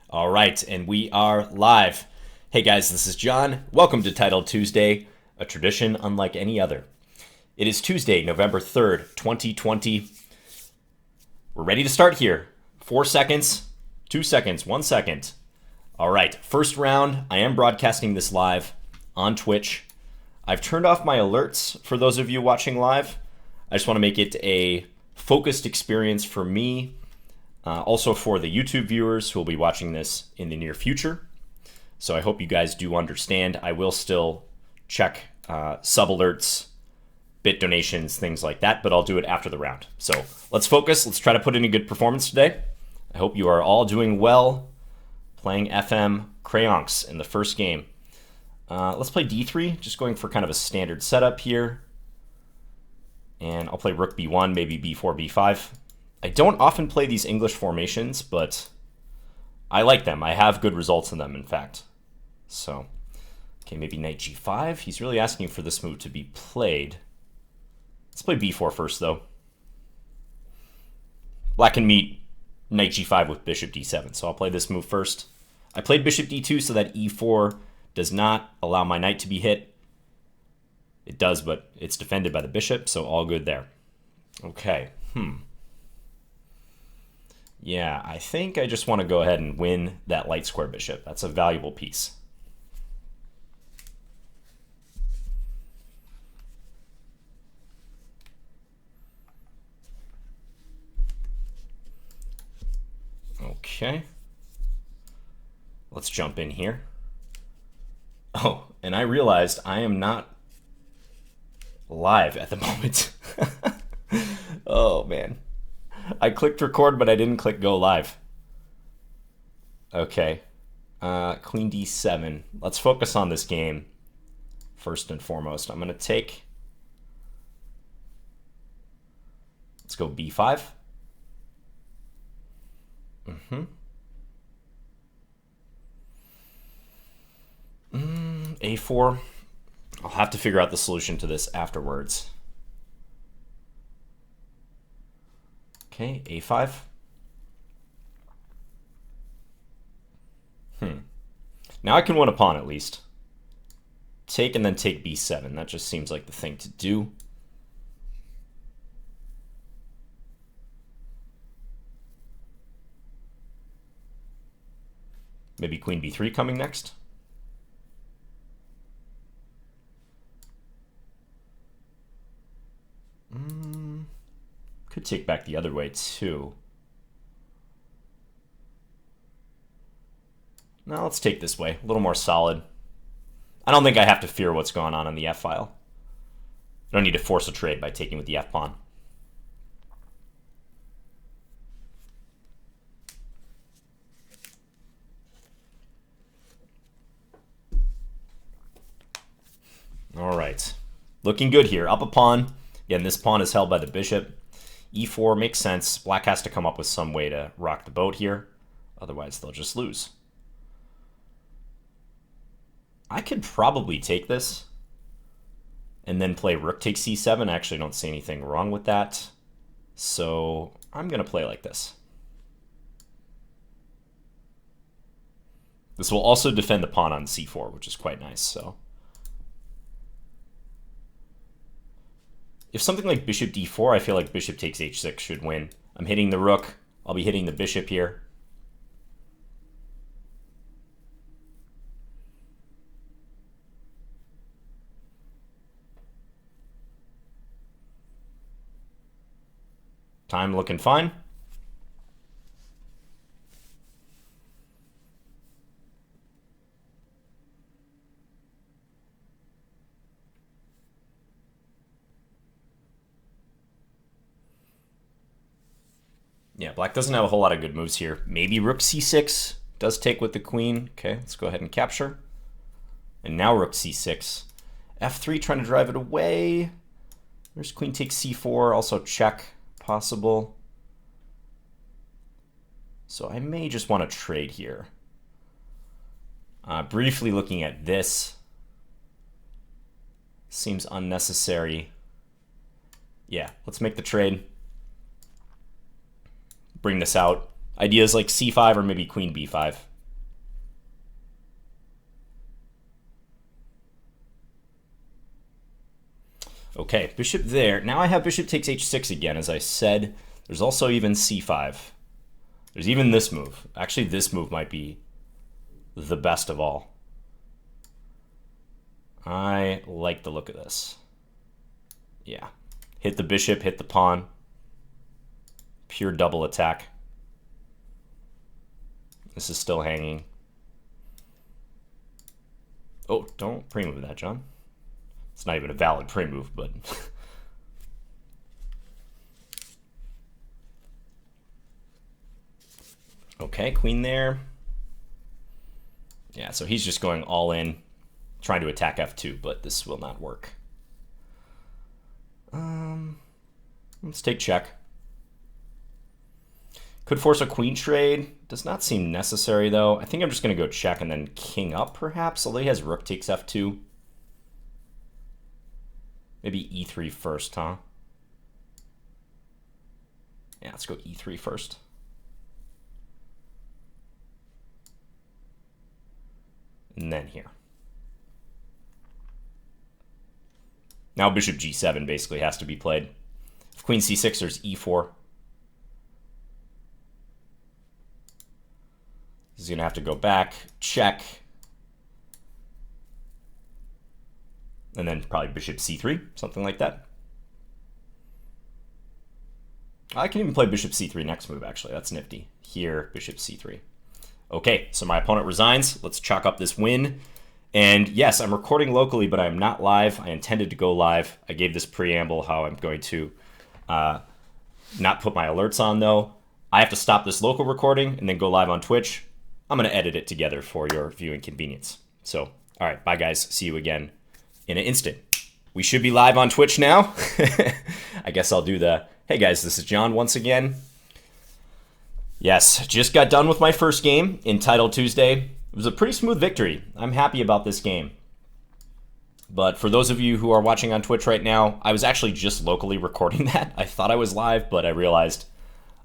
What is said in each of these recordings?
All right, and we are live. Hey guys, this is John. Welcome to Title Tuesday, a tradition unlike any other. It is Tuesday, November 3rd, 2020. We're ready to start here. 4 seconds, 2 seconds, 1 second. All right, first round. I am broadcasting this live on Twitch. I've turned off my alerts for those of you watching live. I just want to make it a focused experience for me. Also for the YouTube viewers who will be watching this in the near future. So I hope you guys do understand. I will still check sub alerts, bit donations, things like that, but I'll do it after the round. So let's focus. Let's try to put in a good performance today. I hope you are all doing well playing FM Crayonks in the first game. Let's play D3, just going for kind of a standard setup here. And I'll play Rook B1, maybe B4, B5. I don't often play these English formations, but I like them. I have good results in them, in fact. So, okay, maybe Knight G5. He's really asking for this move to be played. Let's play B4 first, though. Black can meet Knight G5 with Bishop D7, so I'll play this move first. I played Bishop D2 so that E4 does not allow my knight to be hit. It does, but it's defended by the bishop, so all good there. Okay, Yeah, I think I just want to go ahead and win that light square bishop. That's a valuable piece. Okay. Let's jump in here. Oh, and I realized I am not live at the moment. Oh, man. I clicked record, but I didn't click go live. Okay. Queen D7. Let's focus on this game first and foremost. I'm going to take... Let's go B5. A4. I'll have to figure out the solution to this afterwards. Okay, A5. Now I can win a pawn at least. Take and then take B7. That just seems like the thing to do. Maybe Queen B3 coming next. Could take back the other way too. Now let's take this way, a little more solid. I don't think I have to fear what's going on the F file. I don't need to force a trade by taking with the F pawn. All right, looking good here. Up a pawn. Again, this pawn is held by the bishop. E4 makes sense. Black has to come up with some way to rock the boat here. Otherwise, they'll just lose. I could probably take this and then play Rook takes C7. I actually don't see anything wrong with that. So I'm going to play like this. This will also defend the pawn on C4, which is quite nice. So if something like Bishop D4, I feel like Bishop takes H6 should win. I'm hitting the Rook. I'll be hitting the Bishop here. Time looking fine. Yeah, black doesn't have a whole lot of good moves here. Maybe Rook C6 does take with the queen. Okay, let's go ahead and capture. And now Rook C6. F3 trying to drive it away. There's queen takes C4, also check possible. So I may just want to trade here. Briefly looking at this. Seems unnecessary. Yeah, let's make the trade. Bring this out. Ideas like C5 or maybe queen B5. Okay, bishop there. Now I have bishop takes h6 again, as I said. There's also even c5. There's even this move. Actually, this move might be the best of all. I like the look of this. Yeah. Hit the bishop, hit the pawn. Pure double attack. This is still hanging. Oh, don't pre-move that, John. It's not even a valid pre-move, but... Okay, queen there. Yeah, so he's just going all in, trying to attack f2, but this will not work. Let's take check. Could force a queen trade. Does not seem necessary, though. I think I'm just going to go check and then king up, perhaps, although he has rook takes f2. Maybe e3 first, huh? Yeah, let's go e3 first. And then here. Now bishop g7 basically has to be played. If queen c6, there's e4. He's going to have to go back, check. And then probably bishop c3, something like that. I can even play bishop c3 next move, actually. That's nifty. Here, bishop c3. Okay, so my opponent resigns. Let's chalk up this win. And yes, I'm recording locally, but I'm not live. I intended to go live. I gave this preamble how I'm going to not put my alerts on, though. I have to stop this local recording and then go live on Twitch. I'm going to edit it together for your viewing convenience. So, all right, bye, guys. See you again in an instant. We should be live on Twitch now. I guess I'll do the, hey, guys, this is John once again. Yes, just got done with my first game in Title Tuesday. It was a pretty smooth victory. I'm happy about this game. But for those of you who are watching on Twitch right now, I was actually just locally recording that. I thought I was live, but I realized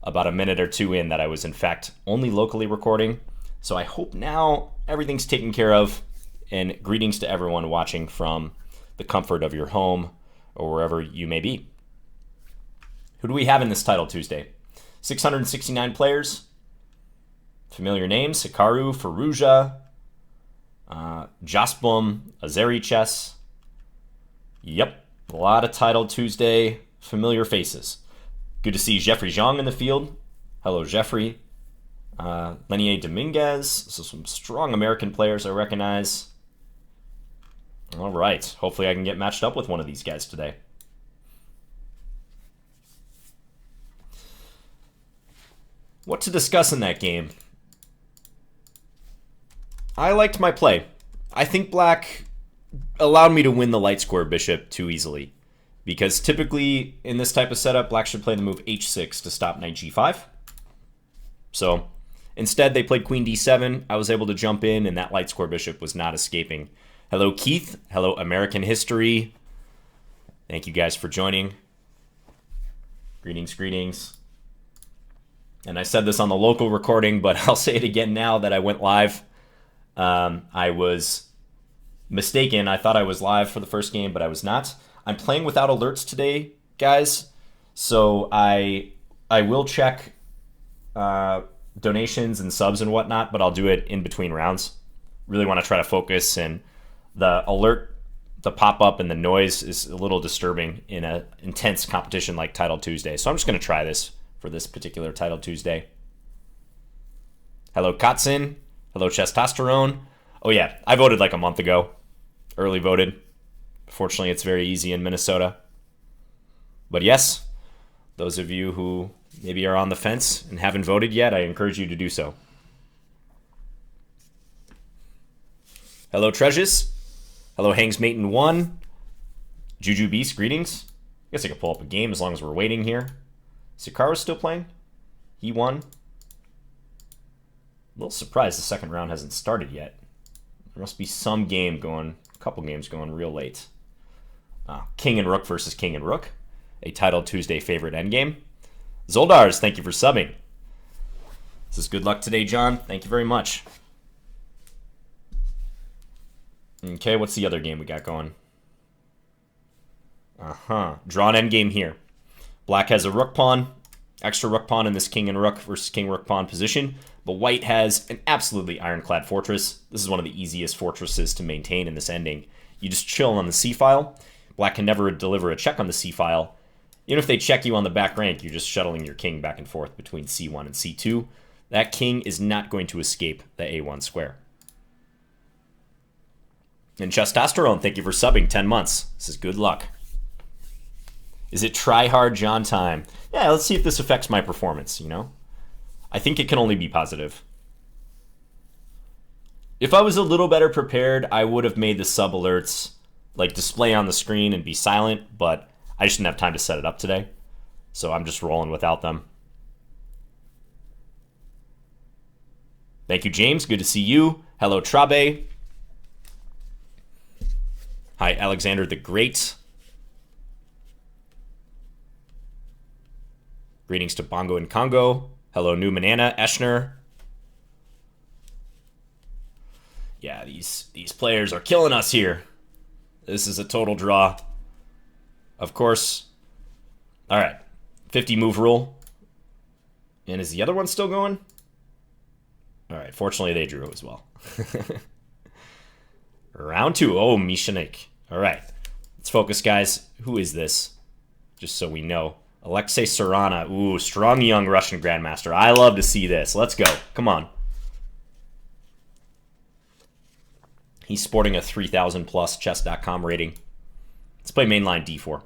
about a minute or two in that I was, in fact, only locally recording. So I hope now everything's taken care of. And greetings to everyone watching from the comfort of your home or wherever you may be. Who do we have in this Title Tuesday? 669 players. Familiar names: Hikaru, Faruja, Jaspum, Azeri-Chess. Yep, a lot of Title Tuesday familiar faces. Good to see Jeffrey Zhang in the field. Hello, Jeffrey. Lenier Dominguez. So some strong American players I recognize. All right, hopefully I can get matched up with one of these guys today. What to discuss in that game? I liked my play. I think black allowed me to win the light square bishop too easily. Because typically in this type of setup, black should play the move h6 to stop knight g5. So instead they played queen d7. I was able to jump in and that light square bishop was not escaping. Hello, Keith. Hello, American History. Thank you guys for joining. Greetings, greetings. And I said this on the local recording, but I'll say it again now that I went live. I was mistaken. I thought I was live for the first game, but I was not. I'm playing without alerts today, guys. So I will check donations and subs and whatnot, but I'll do it in between rounds. Really want to try to focus, and the alert, the pop-up and the noise is a little disturbing in an intense competition like Title Tuesday. So I'm just going to try this for this particular Title Tuesday. Hello, Katzin. Hello, Testosterone. Oh, yeah, I voted like a month ago. Early voted. Fortunately, it's very easy in Minnesota. But yes, those of you who maybe are on the fence and haven't voted yet, I encourage you to do so. Hello, Treasures. Hello, Hangs Maten 1. Juju Beast, greetings. I guess I could pull up a game as long as we're waiting here. Sikaro's still playing. He won. A little surprised the second round hasn't started yet. There must be some game going, a couple games going real late. King and Rook versus King and Rook. A Title Tuesday favorite endgame. Zoldars, thank you for subbing. This is good luck today, John. Thank you very much. Okay, what's the other game we got going? Draw an endgame here. Black has a rook pawn, extra rook pawn in this king and rook versus king rook pawn position, but white has an absolutely ironclad fortress. This is one of the easiest fortresses to maintain in this ending. You just chill on the c-file. Black can never deliver a check on the c-file. Even if they check you on the back rank, you're just shuttling your king back and forth between c1 and c2. That king is not going to escape the a1 square. And Testosterone, thank you for subbing 10 months. This is good luck. Is it try hard John time? Yeah, let's see if this affects my performance, you know? I think it can only be positive. If I was a little better prepared, I would have made the sub alerts like display on the screen and be silent, but I just didn't have time to set it up today. So I'm just rolling without them. Thank you, James. Good to see you. Hello, Trabe. Hi, Alexander the Great. Greetings to Bongo and Congo. Hello, New Manana, Eschner. Yeah, these players are killing us here. This is a total draw. Of course. All right, 50 move rule. And is the other one still going? All right, fortunately they drew as well. Round 2. Oh, Mishanik. All right, let's focus, guys. Who is this? Just so we know. Alexei Sarana. Ooh, strong young Russian grandmaster. I love to see this. Let's go. Come on. He's sporting a 3,000 plus chess.com rating. Let's play mainline d4.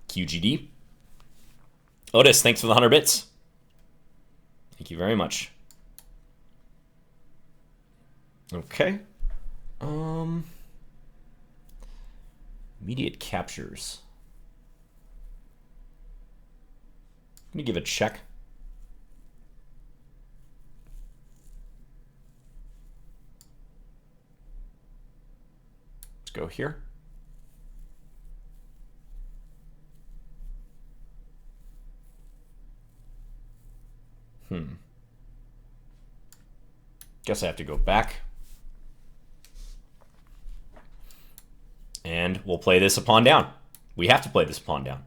QGD. Otis, thanks for the 100 bits. Thank you very much. Okay. Immediate captures. Let me give a check. Let's go here. Guess I have to go back. And we'll play this a pawn down. We have to play this pawn down.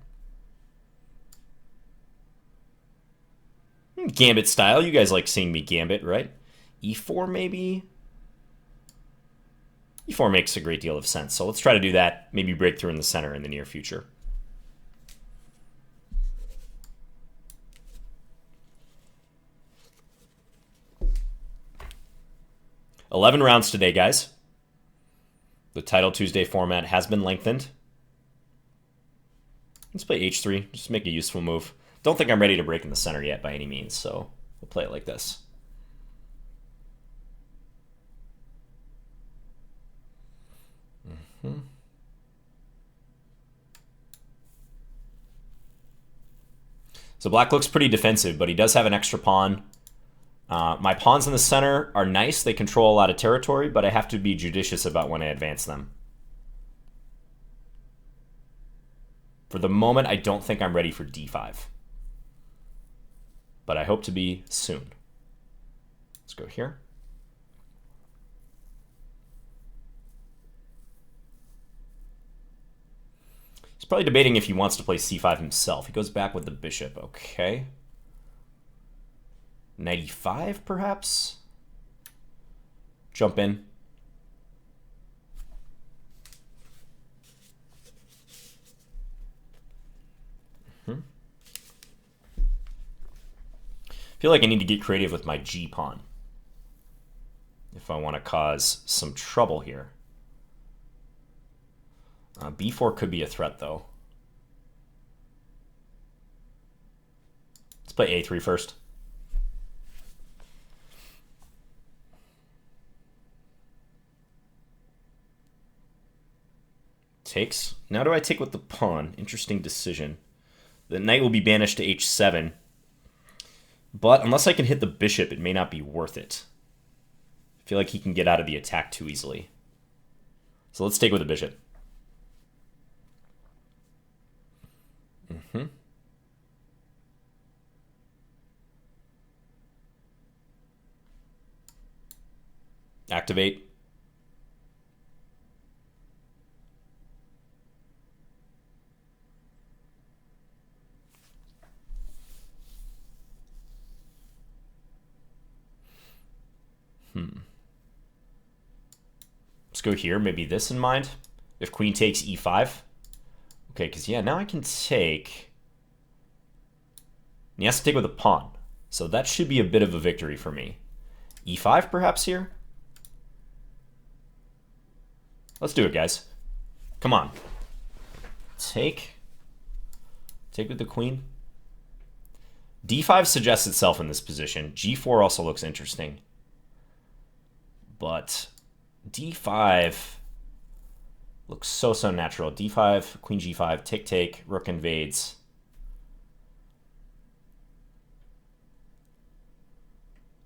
Gambit style. You guys like seeing me gambit, right? E4 maybe? E4 makes a great deal of sense. So let's try to do that. Maybe break through in the center in the near future. $11 rounds today, guys. The Title Tuesday format has been lengthened. Let's play h3. Just make a useful move. Don't think I'm ready to break in the center yet by any means, so we'll play it like this. So black looks pretty defensive, but he does have an extra pawn. My pawns in the center are nice. They control a lot of territory, but I have to be judicious about when I advance them. For the moment, I don't think I'm ready for d5. But I hope to be soon. Let's go here. He's probably debating if he wants to play c5 himself. He goes back with the bishop. Okay. 95, perhaps? Jump in. I feel like I need to get creative with my g-pawn if I want to cause some trouble here. b4 could be a threat, though. Let's play a3 first. Takes. Now do I take with the pawn? Interesting decision. The knight will be banished to h7. But unless I can hit the bishop, it may not be worth it. I feel like he can get out of the attack too easily. So let's take with the bishop. Activate. Let's go here. Maybe this in mind. If queen takes e5. Okay, because, yeah, now I can take... And he has to take with a pawn. So that should be a bit of a victory for me. e5, perhaps, here? Let's do it, guys. Come on. Take with the queen. d5 suggests itself in this position. g4 also looks interesting. But d5 looks so natural. d5, queen g5, take, rook invades.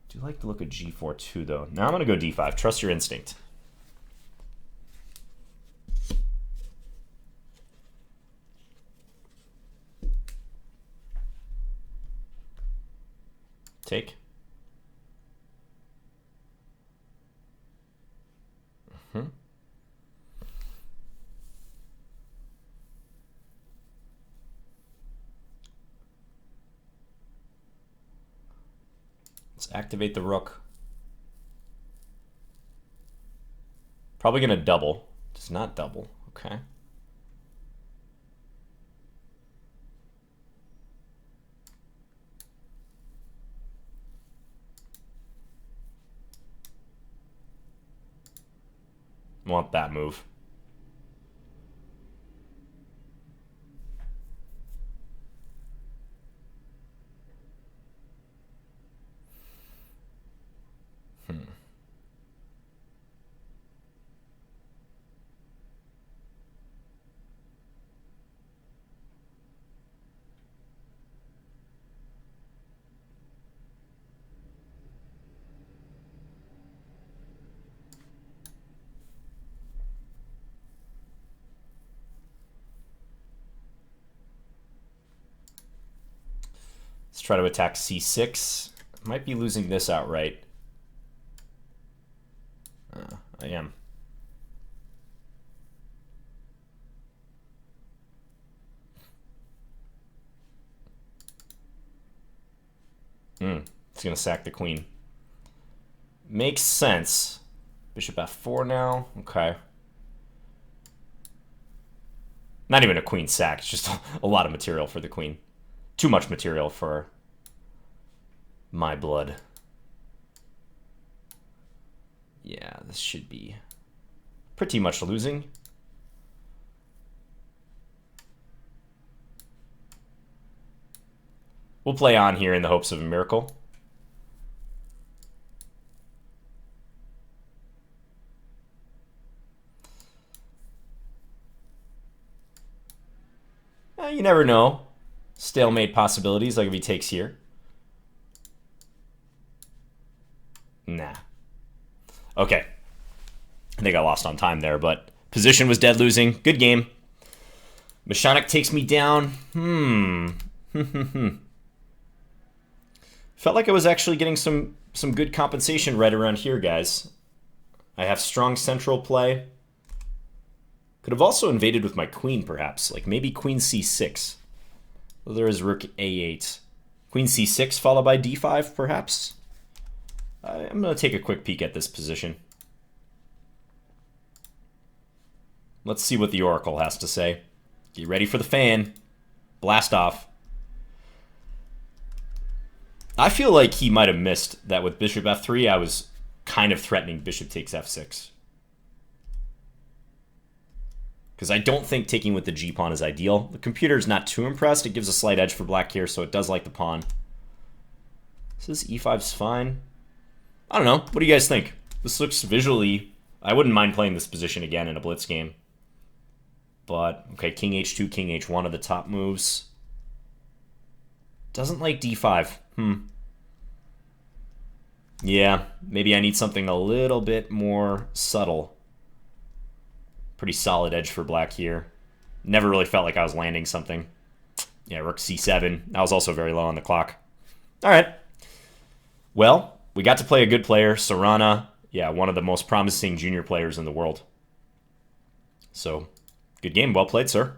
Do like the look of g4 too, though. Now I'm going to go d5. Trust your instinct. Take. Let's activate the rook. Probably going to double. Does not double. Okay. Want that move. Let's try to attack c6. Might be losing this outright. I am. It's going to sack the queen. Makes sense. Bishop f4 now. Okay. Not even a queen sack. It's just a lot of material for the queen. Too much material for my blood. Yeah, this should be pretty much losing. We'll play on here in the hopes of a miracle. You never know. Stalemate possibilities, like if he takes here. Nah. Okay. I think I lost on time there, but position was dead losing. Good game. Mashanik takes me down. Felt like I was actually getting some good compensation right around here, guys. I have strong central play. Could have also invaded with my queen, perhaps. Like maybe queen c6. Well, there is rook a8. Queen c6 followed by d5, perhaps? I'm going to take a quick peek at this position. Let's see what the Oracle has to say. Get ready for the fan. Blast off. I feel like he might have missed that with bishop f3. I was kind of threatening bishop takes f6. Because I don't think taking with the g-pawn is ideal. The computer's not too impressed. It gives a slight edge for black here, so it does like the pawn. Says e5's fine. I don't know. What do you guys think? This looks visually... I wouldn't mind playing this position again in a blitz game. But, okay, king h2, king h1 are the top moves. Doesn't like d5. Yeah, maybe I need something a little bit more subtle. Pretty solid edge for black here. Never really felt like I was landing something. Yeah, rook c7. That was also very low on the clock. All right. Well, we got to play a good player, Sarana. Yeah, one of the most promising junior players in the world. So, good game. Well played, sir.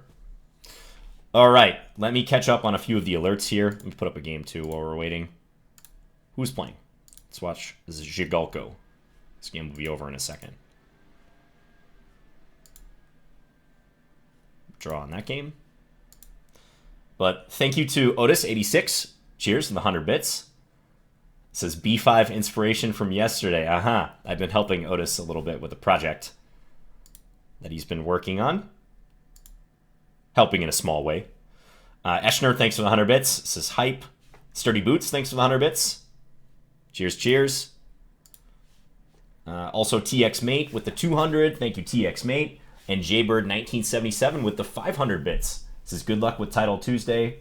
All right. Let me catch up on a few of the alerts here. Let me put up a game, too, while we're waiting. Who's playing? Let's watch. This is Zhigalko. This game will be over in a second. Draw on that game. But thank you to Otis86. Cheers for the 100 bits. It says B5 inspiration from yesterday. I've been helping Otis a little bit with a project that he's been working on. Helping in a small way. Eschner, thanks for the 100 bits. It says hype. Sturdy Boots, thanks for the 100 bits. Cheers, cheers. Also TX Mate with the 200. Thank you, TX Mate. And Jaybird 1977 with the 500 bits. This is good luck with Title Tuesday.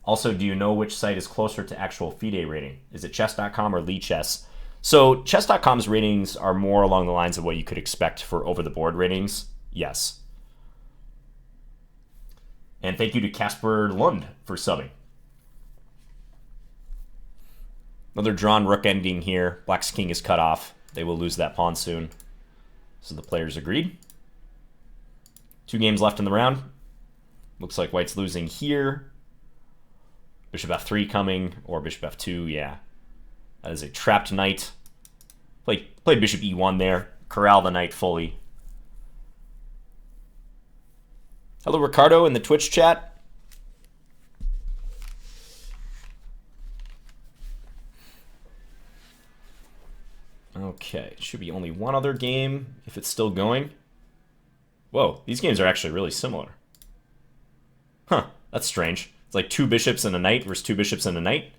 Also, do you know which site is closer to actual FIDE rating? Is it chess.com or Lichess? So chess.com's ratings are more along the lines of what you could expect for over-the-board ratings. Yes. And thank you to Casper Lund for subbing. Another drawn rook ending here. Black's king is cut off. They will lose that pawn soon. So the players agreed. 2 games left in the round. Looks like white's losing here. Bishop f3 coming, or bishop f2, yeah. That is a trapped knight. Played bishop e1 there. Corral the knight fully. Hello, Ricardo, in the Twitch chat. Okay, should be only one other game if it's still going. Whoa, these games are actually really similar. Huh, that's strange. It's like 2 bishops and a knight versus 2 bishops and a knight.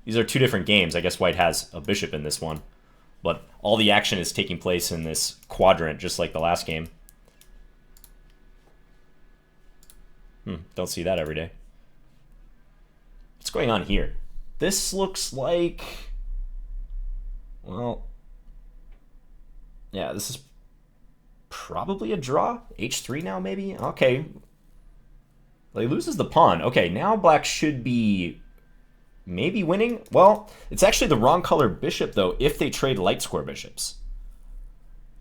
These are 2 different games. I guess white has a bishop in this one. But all the action is taking place in this quadrant, just like the last game. Don't see that every day. What's going on here? This looks like... Well... Yeah, this is probably a draw. H3 now, maybe? Okay. Well, he loses the pawn. Okay, now black should be maybe winning. Well, it's actually the wrong color bishop, though, if they trade light square bishops.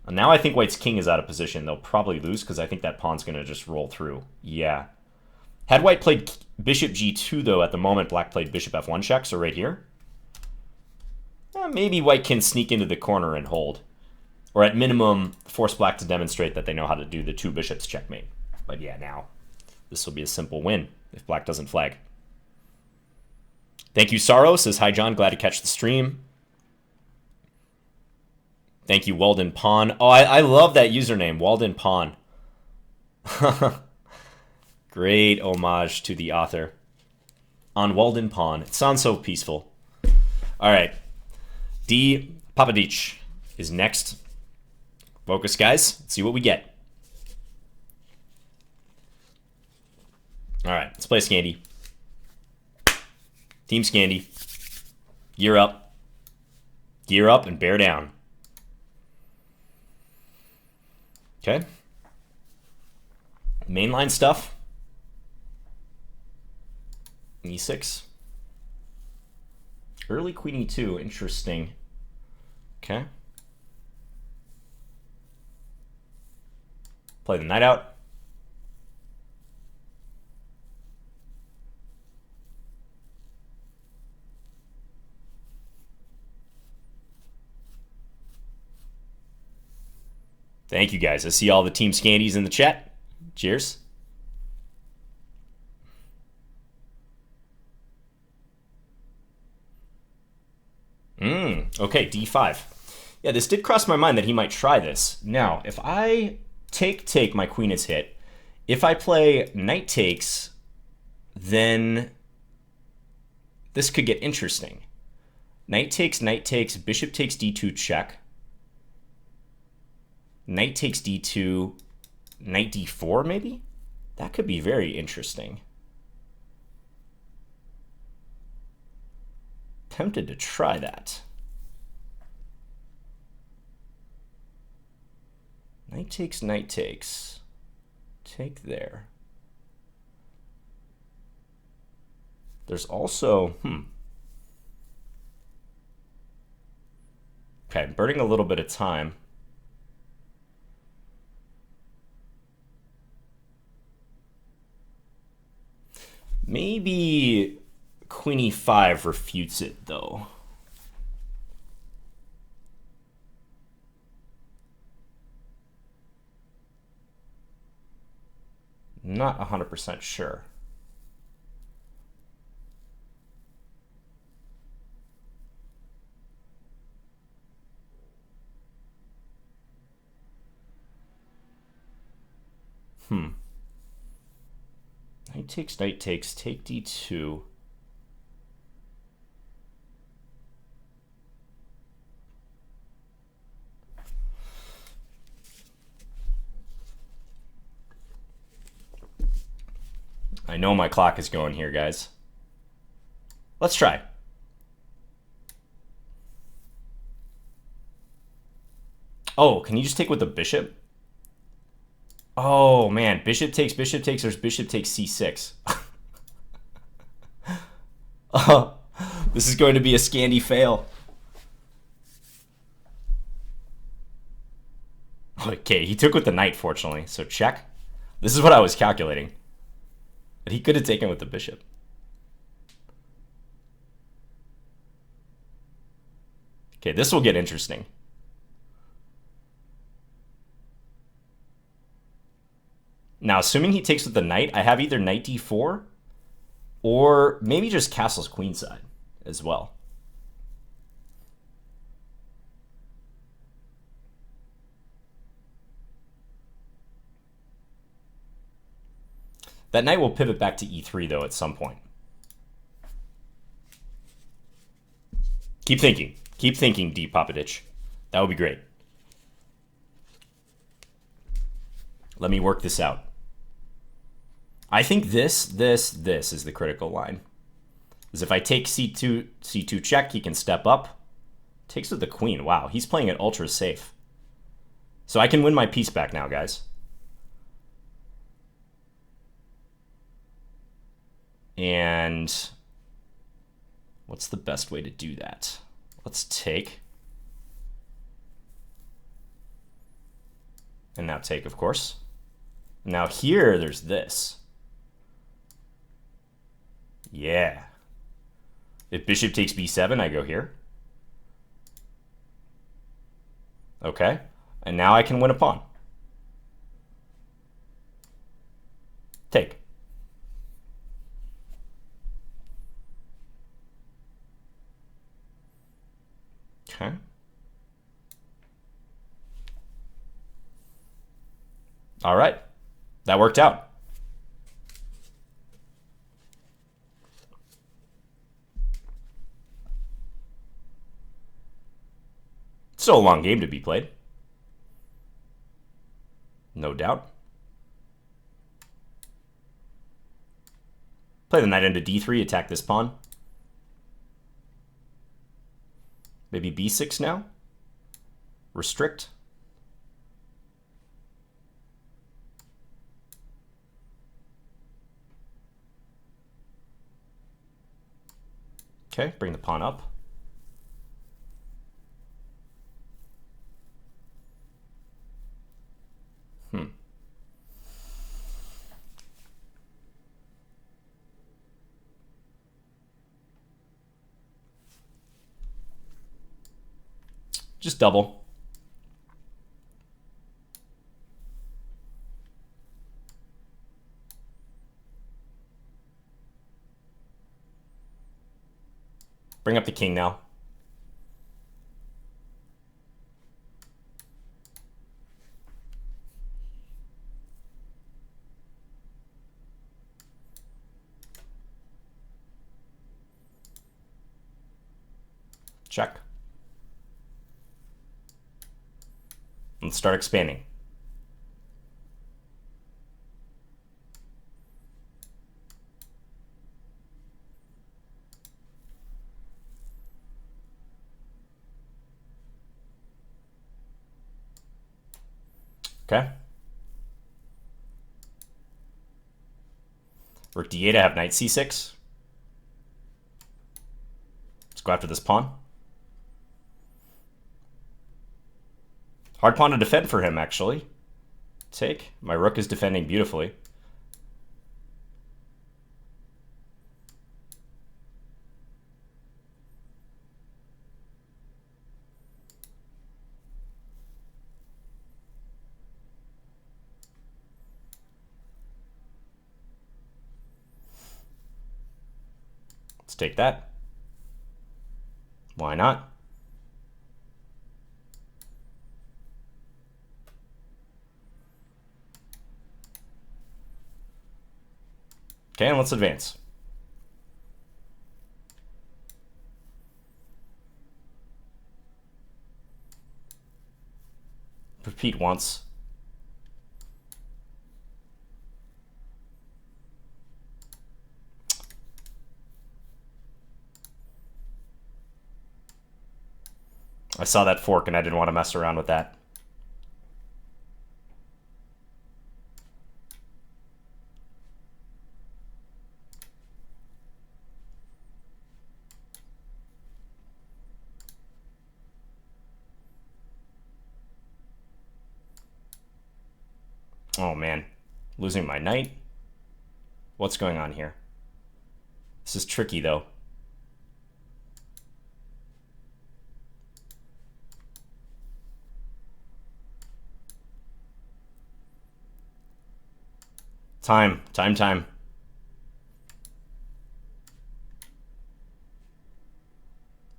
And now I think white's king is out of position. They'll probably lose because I think that pawn's going to just roll through. Yeah. Had white played bishop g2, though, at the moment black played bishop f1 check, so right here. Maybe white can sneak into the corner and hold. Or at minimum, force black to demonstrate that they know how to do the 2 bishops checkmate. But yeah, now this will be a simple win if black doesn't flag. Thank you, Sorrow. Says, hi, John. Glad to catch the stream. Thank you, Walden Pawn. Oh, I love that username, Walden Pawn. Great homage to the author. On Walden Pawn. It sounds so peaceful. All right. D. Papadich is next. Focus, guys. Let's see what we get. All right, let's play Scandi. Team Scandi. Gear up. Gear up and bear down. Okay. Mainline stuff. E6. Early queen e2. Interesting. Okay. Play the knight out. Thank you, guys. I see all the Team Scandis in the chat. Cheers. Okay, d5. Yeah, this did cross my mind that he might try this. Now, if I take, my queen is hit. If I play knight takes, then this could get interesting. Knight takes, bishop takes d2 check. Knight takes d2, knight d4 maybe? That could be very interesting. Tempted to try that. Knight takes. Take there. There's also, Okay, burning a little bit of time. Maybe queen e5 refutes it, though. Not 100% sure. Knight takes, take d2. I know my clock is going here, guys. Let's try. Oh, can you just take with the bishop? Oh, man. Bishop takes, there's bishop takes c6. This is going to be a Scandi fail. Okay, he took with the knight, fortunately. So check. This is what I was calculating. But he could have taken with the bishop. Okay, this will get interesting. Now, assuming he takes with the knight, I have either knight d4 or maybe just castles queenside as well. That knight will pivot back to e3, though, at some point. Keep thinking. Keep thinking, D. Popovich. That would be great. Let me work this out. I think this is the critical line. Because if I take c2 check, he can step up. Takes with the queen. Wow, he's playing it ultra safe. So I can win my piece back now, guys. And what's the best way to do that? Let's take. And now take, of course. Now here, there's this. Yeah. If bishop takes b7, I go here. Okay. And now I can win a pawn. Take. Okay. All right. That worked out. Still a long game to be played. No doubt. Play the knight into d3, attack this pawn. Maybe b6 now. Restrict. Okay, bring the pawn up. Just double. Bring up the king now. Check. Let's start expanding. Okay. Rook d8, I have knight c6. Let's go after this pawn. Hard pawn to defend for him, actually. Take. My rook is defending beautifully. take that. Why not? Okay, and let's advance. Repeat once. I saw that fork and I didn't want to mess around with that. Oh man, losing my knight? What's going on here? This is tricky though. Time.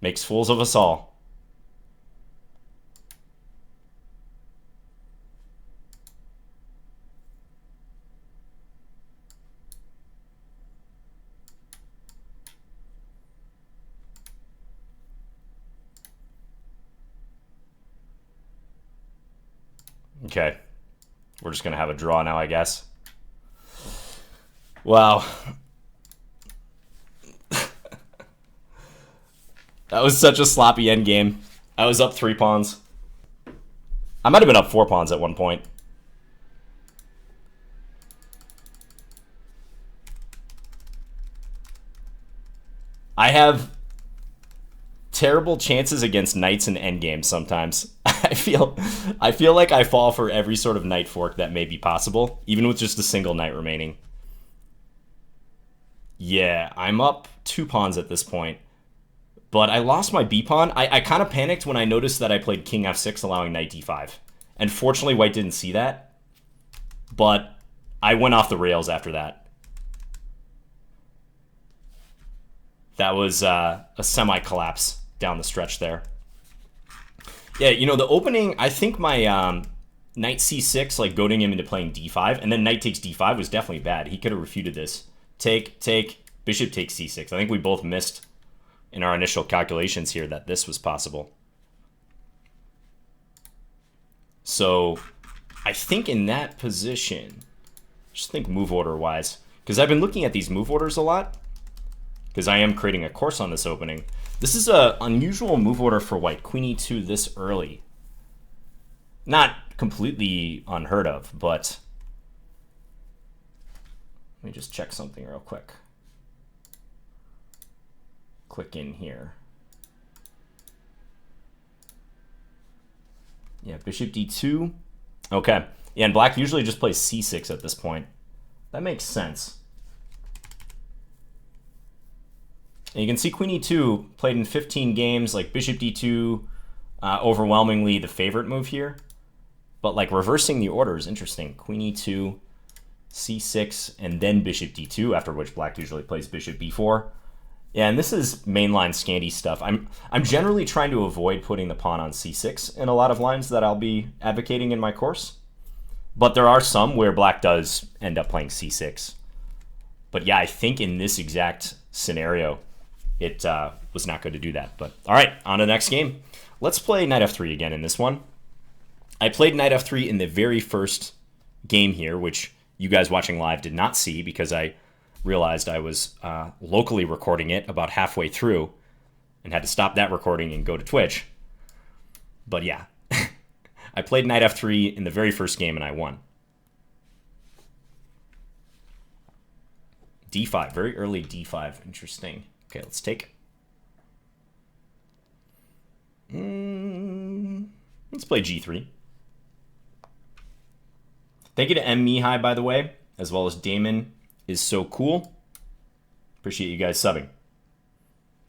Makes fools of us all. Okay. We're just going to have a draw now, I guess. Wow. That was such a sloppy endgame. I was up 3 pawns. I might have been up 4 pawns at one point. I have terrible chances against knights in endgame sometimes. I feel like I fall for every sort of knight fork that may be possible, even with just a single knight remaining. Yeah, I'm up 2 pawns at this point. But I lost my b pawn. I kind of panicked when I noticed that I played king f6, allowing knight d5. And fortunately, white didn't see that. But I went off the rails after that. That was a semi-collapse down the stretch there. Yeah, you know, the opening, I think my knight c6, like goading him into playing d5, and then knight takes d5 was definitely bad. He could have refuted this. Take, bishop takes c6. I think we both missed in our initial calculations here that this was possible. So I think in that position, just think move order wise, because I've been looking at these move orders a lot, because I am creating a course on this opening. This is an unusual move order for white. Queen e2 this early. Not completely unheard of, but let me just check something real quick. Click in here. Yeah, bishop d2. Okay. Yeah, and black usually just plays c6 at this point. That makes sense. And you can see queen e2 played in 15 games, like bishop d2, overwhelmingly the favorite move here. But like reversing the order is interesting. Queen e2, c6, and then bishop d2, after which black usually plays bishop b4. Yeah, and this is mainline Scandi stuff. I'm generally trying to avoid putting the pawn on c6 in a lot of lines that I'll be advocating in my course. But there are some where black does end up playing c6. But yeah, I think in this exact scenario, it was not good to do that. But all right, on to the next game. Let's play knight f3 again in this one. I played knight f3 in the very first game here, which you guys watching live did not see because I realized I was locally recording it about halfway through and had to stop that recording and go to Twitch. But yeah, I played knight f3 in the very first game and I won. d5, very early d5, interesting. Okay, let's take. Let's play g3. Thank you to M. Mihai, by the way, as well as Damon is so cool. Appreciate you guys subbing.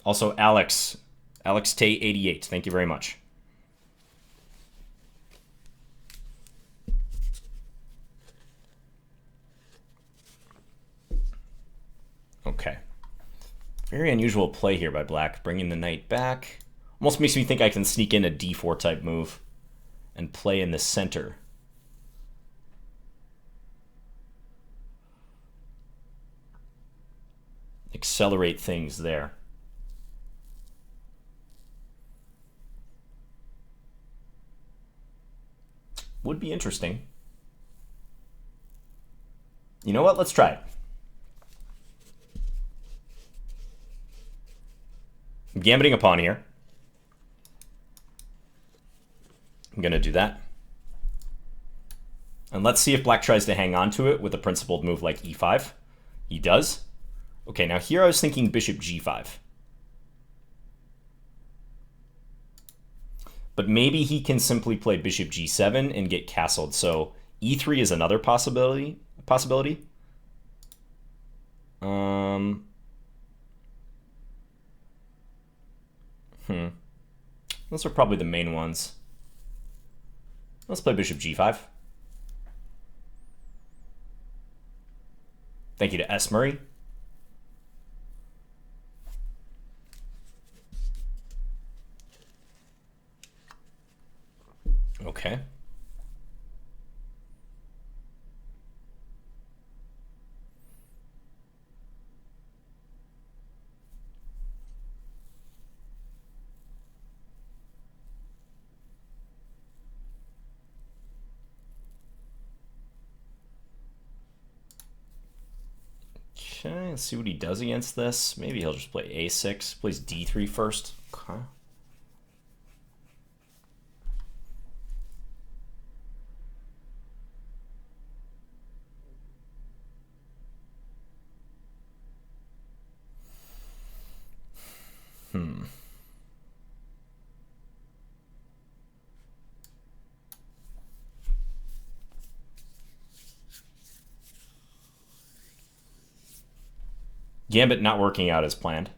Also, Alex Tay 88. Thank you very much. Okay. Very unusual play here by black, bringing the knight back. Almost makes me think I can sneak in a d4 type move and play in the center. Accelerate things there. Would be interesting. You know what? Let's try it. I'm gambiting a pawn here. I'm going to do that. And let's see if black tries to hang on to it with a principled move like e5. He does. Okay, now here I was thinking bishop g5. But maybe he can simply play bishop g7 and get castled. So e3 is another possibility. Those are probably the main ones. Let's play bishop g5. Thank you to S. Murray. Okay. Okay, let's see what he does against this. Maybe he'll just play a6, plays d3 first. Okay. Gambit not working out as planned.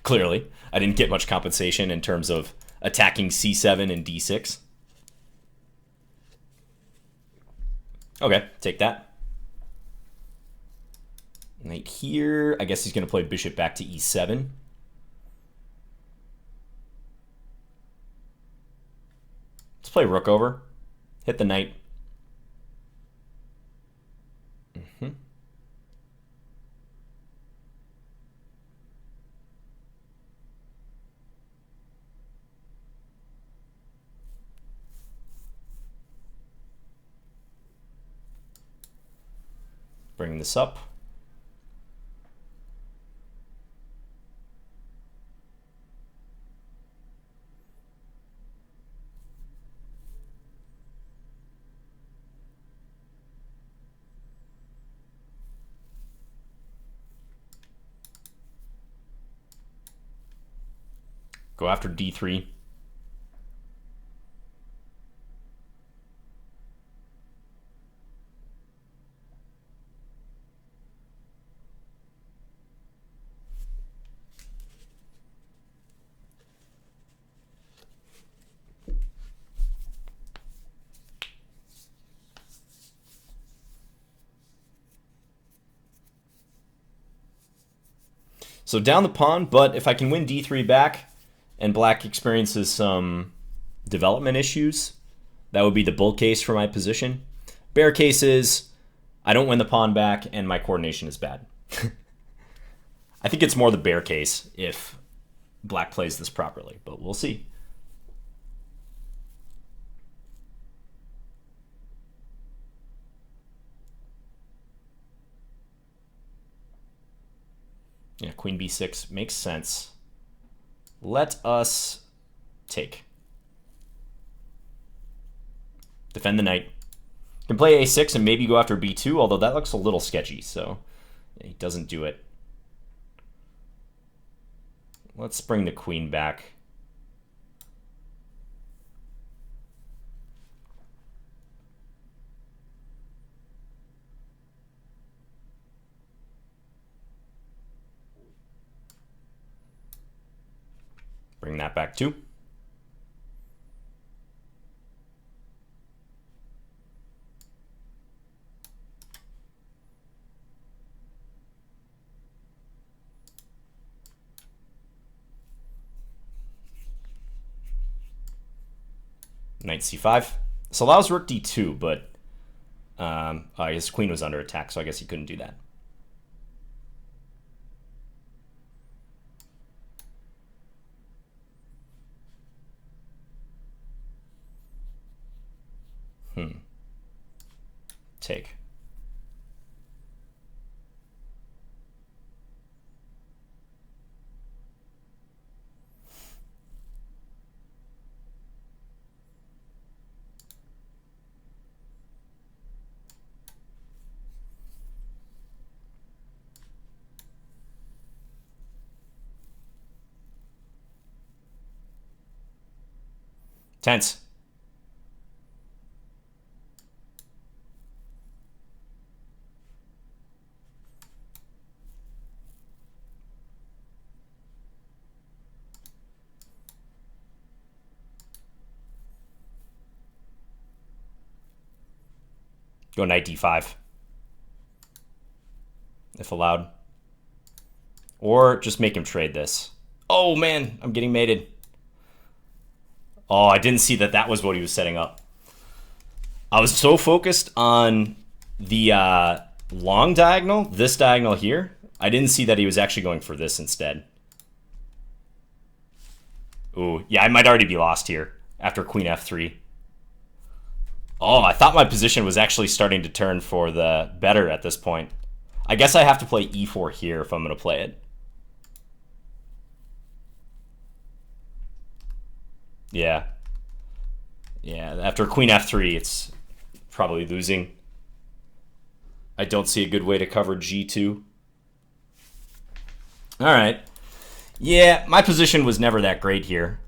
Clearly, I didn't get much compensation in terms of attacking c7 and d6. Okay, take that. Knight here. I guess he's going to play bishop back to e7. Let's play rook over. Hit the knight. Bring this up. Go after d3. So down the pawn, but if I can win d3 back and black experiences some development issues, that would be the bull case for my position. Bear case is I don't win the pawn back and my coordination is bad. I think it's more the bear case if black plays this properly, but we'll see. Yeah, queen b6 makes sense. Let us take. Defend the knight. Can play a6 and maybe go after b2, although that looks a little sketchy, so he doesn't do it. Let's bring the queen back. Bring that back too. Knight c5. This allows rook d2, but his queen was under attack, so I guess he couldn't do that. Take. Tense. Go knight d5. If allowed. Or just make him trade this. Oh man, I'm getting mated. Oh, I didn't see that was what he was setting up. I was so focused on the long diagonal, this diagonal here, I didn't see that he was actually going for this instead. Ooh, yeah, I might already be lost here after queen f3. Oh, I thought my position was actually starting to turn for the better at this point. I guess I have to play e4 here if I'm going to play it. Yeah. Yeah, after queen f3, it's probably losing. I don't see a good way to cover g2. All right. Yeah, my position was never that great here.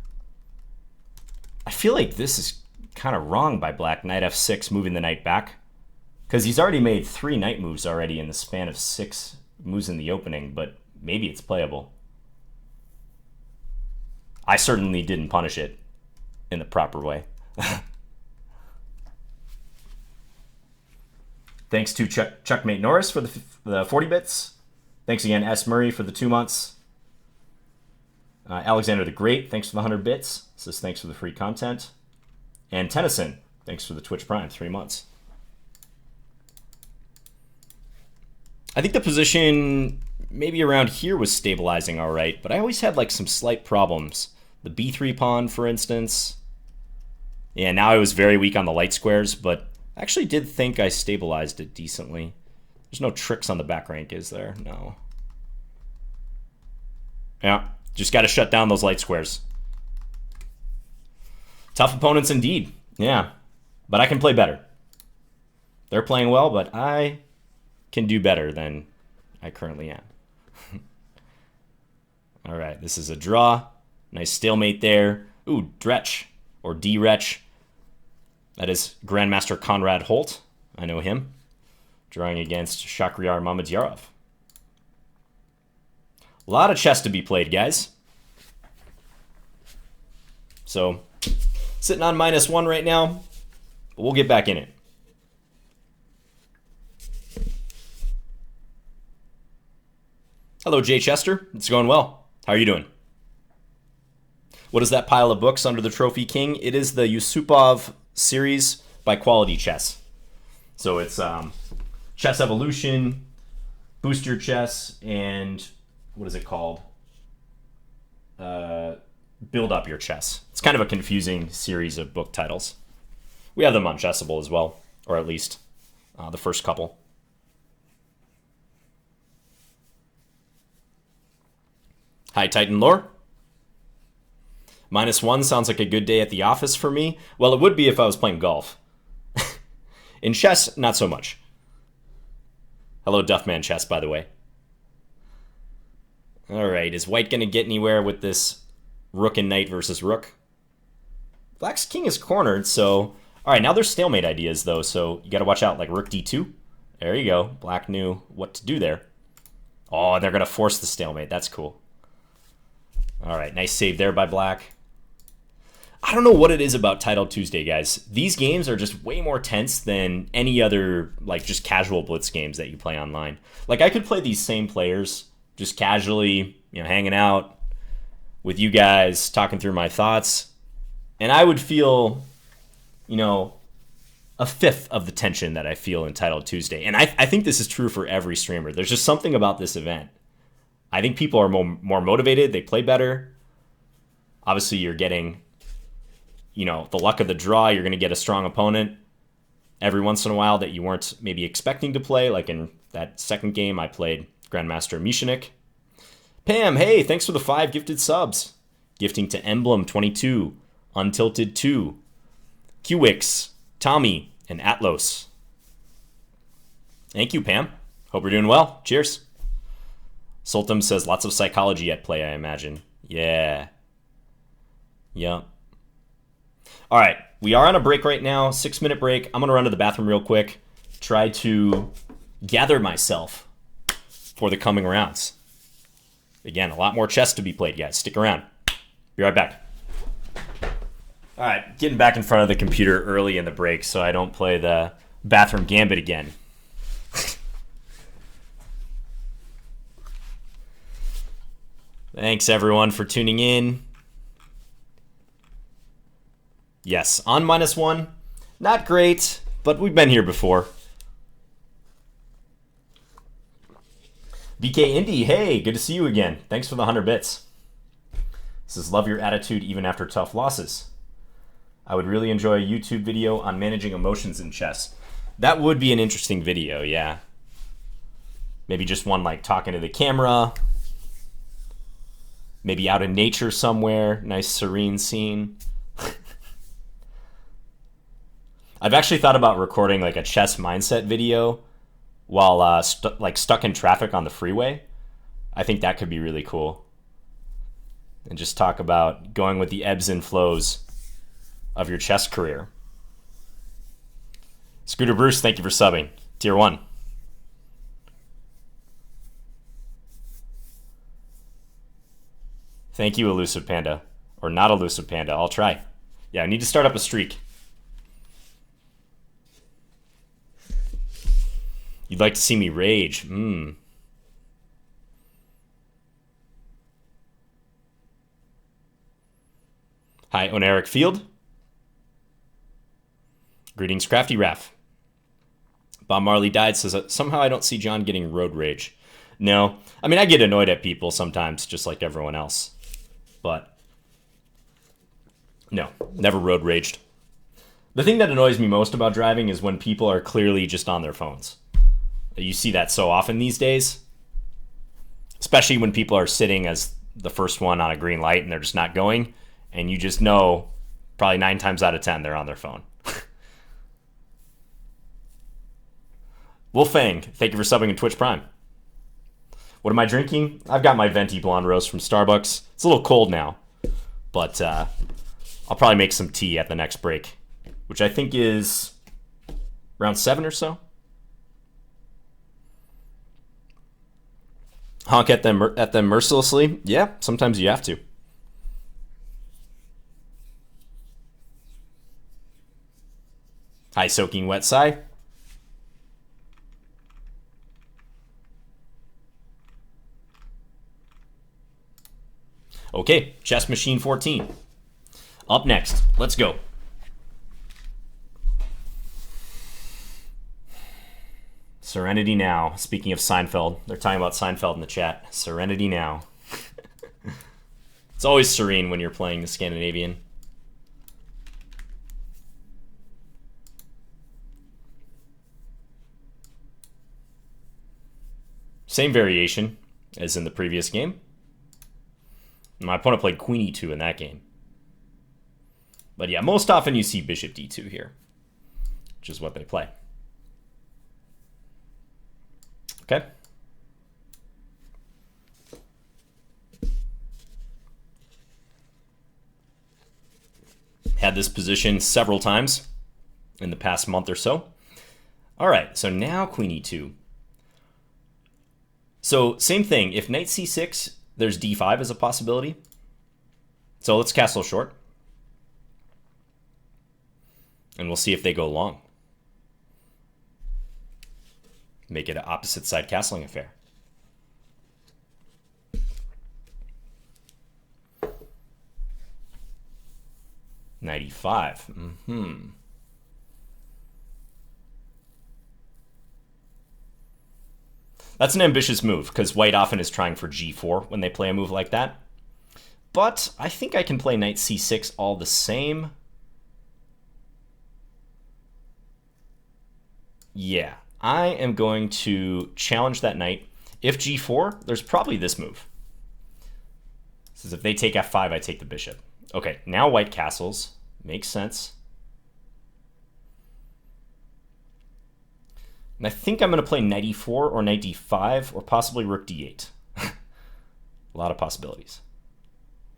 I feel like this is kind of wrong by black. Knight f6, moving the knight back. Because he's already made 3 knight moves already in the span of 6 moves in the opening, but maybe it's playable. I certainly didn't punish it in the proper way. Thanks to Chuckmate Norris for the 40 bits. Thanks again, S. Murray, for the 2 months. Alexander the Great, thanks for the 100 bits. Says thanks for the free content. And Tennyson, thanks for the Twitch Prime, 3 months. I think the position maybe around here was stabilizing all right, but I always had like some slight problems. The b3 pawn, for instance. Yeah, now I was very weak on the light squares, but I actually did think I stabilized it decently. There's no tricks on the back rank, is there? No. Yeah, just got to shut down those light squares. Tough opponents indeed. Yeah, but I can play better. They're playing well, but I can do better than I currently am. All right, this is a draw. Nice stalemate there. Ooh, Dretch, or D-Retch. That is Grandmaster Conrad Holt. I know him. Drawing against Shakhriyar Mamedyarov. A lot of chess to be played, guys. So, sitting on -1 right now, but we'll get back in it. Hello, Jay Chester. It's going well. How are you doing? What is that pile of books under the Trophy King? It is the Yusupov series by Quality Chess. So it's Chess Evolution, Boost Your Chess, and what is it called? Build Up Your Chess. It's kind of a confusing series of book titles. We have them on Chessable as well, or at least the first couple. Hi, Titan Lore. -1 sounds like a good day at the office for me. Well, it would be if I was playing golf. In chess, not so much. Hello, Duffman Chess, by the way. All right, is white going to get anywhere with this rook and knight versus rook? Black's king is cornered, so... All right, now there's stalemate ideas, though, so you got to watch out, like rook d2. There you go. Black knew what to do there. Oh, they're going to force the stalemate. That's cool. All right, nice save there by black. I don't know what it is about Title Tuesday, guys. These games are just way more tense than any other, like, just casual Blitz games that you play online. Like, I could play these same players just casually, you know, hanging out with you guys, talking through my thoughts, and I would feel you know, a fifth of the tension that I feel in Title Tuesday. And I think this is true for every streamer. There's just something about this event. I think people are more motivated. They play better. Obviously, you're getting, the luck of the draw. You're going to get a strong opponent every once in a while that you weren't maybe expecting to play. Like in that second game, I played Grandmaster Mishanik. Pam, hey, thanks for the 5 gifted subs. Gifting to Emblem22, Untilted2, QWix, Tommy, and Atlos. Thank you, Pam. Hope you're doing well. Cheers. Sultam says lots of psychology at play, I imagine. Yeah. Yep. All right. We are on a break right now. 6-minute break. I'm going to run to the bathroom real quick. Try to gather myself for the coming rounds. Again, a lot more chess to be played, guys. Stick around. Be right back. All right. Getting back in front of the computer early in the break so I don't play the bathroom gambit again. Thanks, everyone, for tuning in. Yes, on -1. Not great, but we've been here before. BK Indy, hey, good to see you again. Thanks for the 100 bits. This is love your attitude even after tough losses. I would really enjoy a YouTube video on managing emotions in chess. That would be an interesting video, yeah. Maybe just one like talking to the camera. Maybe out in nature somewhere. Nice serene scene. I've actually thought about recording like a chess mindset video while stuck in traffic on the freeway. I think that could be really cool. And just talk about going with the ebbs and flows of your chess career. Scooter Bruce, thank you for subbing. Tier 1. Thank you, Elusive Panda. Or not Elusive Panda. I'll try. Yeah, I need to start up a streak. You'd like to see me rage. Hi, Oneric Field. Greetings, Crafty Raff. Bob Marley Died says, somehow I don't see John getting road rage. No. I mean, I get annoyed at people sometimes, just like everyone else. But no, never road raged. The thing that annoys me most about driving is when people are clearly just on their phones. You see that so often these days. Especially when people are sitting as the first one on a green light and they're just not going. And you just know probably 9 times out of 10 they're on their phone. Wolfang, thank you for subbing in Twitch Prime. What am I drinking? I've got my Venti Blonde Roast from Starbucks. It's a little cold now, but I'll probably make some tea at the next break, which I think is around 7 or so. Honk at them mercilessly. Yeah, sometimes you have to. Hi, Soaking Wet Sigh. Okay, Chess Machine 14. Up next. Let's go. Serenity Now. Speaking of Seinfeld, they're talking about Seinfeld in the chat. Serenity Now. It's always serene when you're playing the Scandinavian. Same variation as in the previous game. My opponent played Queen E2 in that game. But yeah, most often you see Bishop D2 here, which is what they play. Okay. Had this position several times in the past month or so. All right, so now Queen E2. So same thing, if Knight C6, there's D5 as a possibility. So let's castle short. And we'll see if they go long. Make it an opposite side castling affair. Knight E5. That's an ambitious move, because white often is trying for g4 when they play a move like that. But I think I can play knight c6 all the same. Yeah, I am going to challenge that knight. If g4, there's probably this move. This is if they take f5, I take the bishop. Okay, now white castles. Makes sense. And I think I'm going to play knight e4 or knight d5 or possibly rook d8. A lot of possibilities.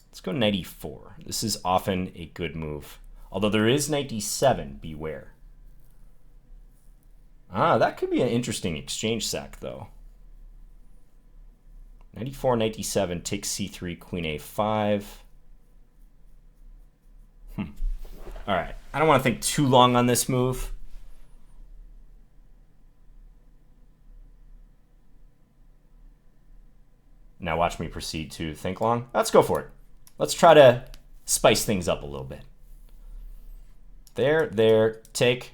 Let's go knight e4. This is often a good move. Although there is knight d7, beware. Ah, that could be an interesting exchange sack, though. Knight e4, knight d7, takes c3, queen a5. All right, I don't want to think too long on this move. Now watch me proceed to think long. Let's go for it. Let's try to spice things up a little bit. There, take.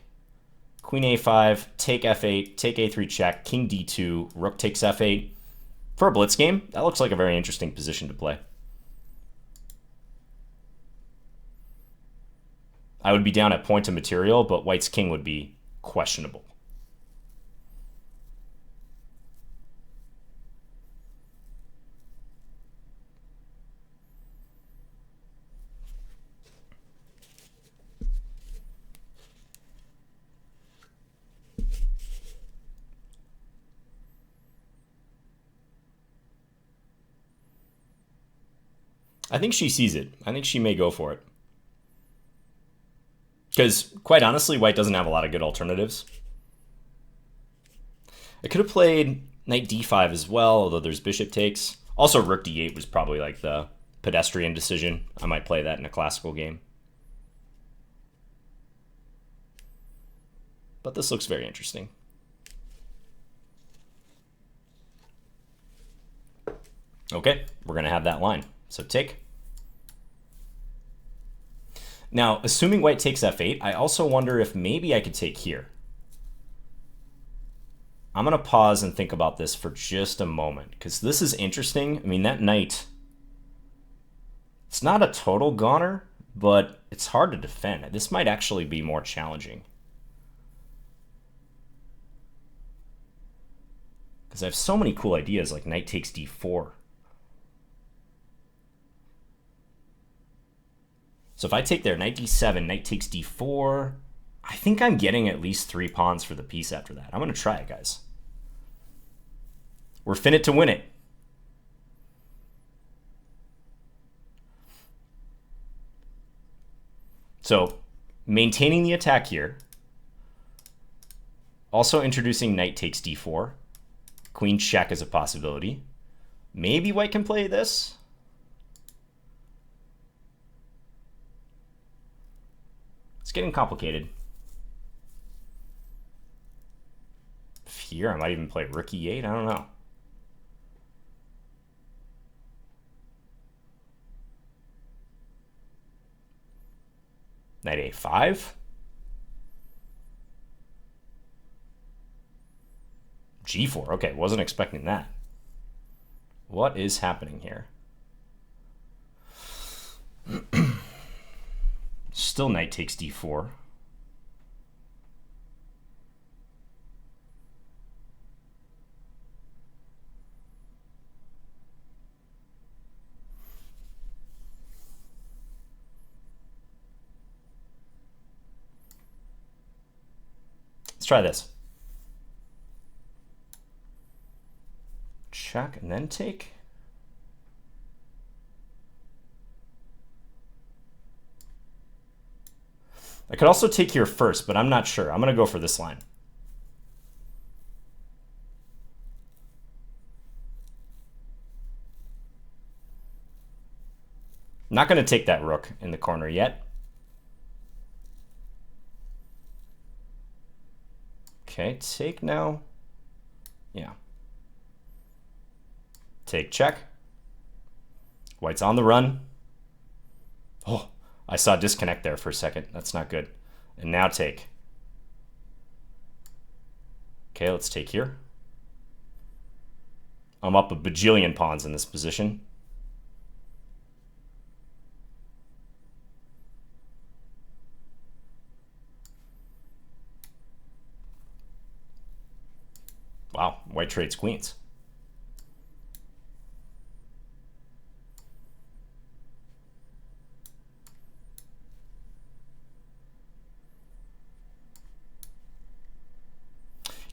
Queen a5, take f8, take a3 check, king d2, rook takes f8. For a blitz game, that looks like a very interesting position to play. I would be down at point of material, but white's king would be questionable. I think she sees it. I think she may go for it. Because, quite honestly, white doesn't have a lot of good alternatives. I could have played knight d5 as well, although there's bishop takes. Also, rook d8 was probably like the pedestrian decision. I might play that in a classical game. But this looks very interesting. Okay, we're going to have that line. So take. Now, assuming white takes f8, I also wonder if maybe I could take here. I'm going to pause and think about this for just a moment, because this is interesting. I mean, that knight, it's not a total goner, but it's hard to defend. This might actually be more challenging. Because I have so many cool ideas, like knight takes d4. So if I take there, knight d7, knight takes d4, I think I'm getting at least 3 pawns for the piece after that. I'm going to try it, guys. We're fin it to win it. So maintaining the attack here. Also introducing knight takes d4. Queen check is a possibility. Maybe white can play this. It's getting complicated. Here, I might even play rook e8. I don't know. Knight a5. g4. Okay, wasn't expecting that. What is happening here? Still knight takes d4. Let's try this. Check and then take. I could also take here first, but I'm not sure. I'm going to go for this line. I'm not going to take that rook in the corner yet. Okay, take now. Yeah. Take check. White's on the run. Oh, I saw disconnect there for a second. That's not good. And now take. Okay, let's take here. I'm up a bajillion pawns in this position. Wow, white trades queens.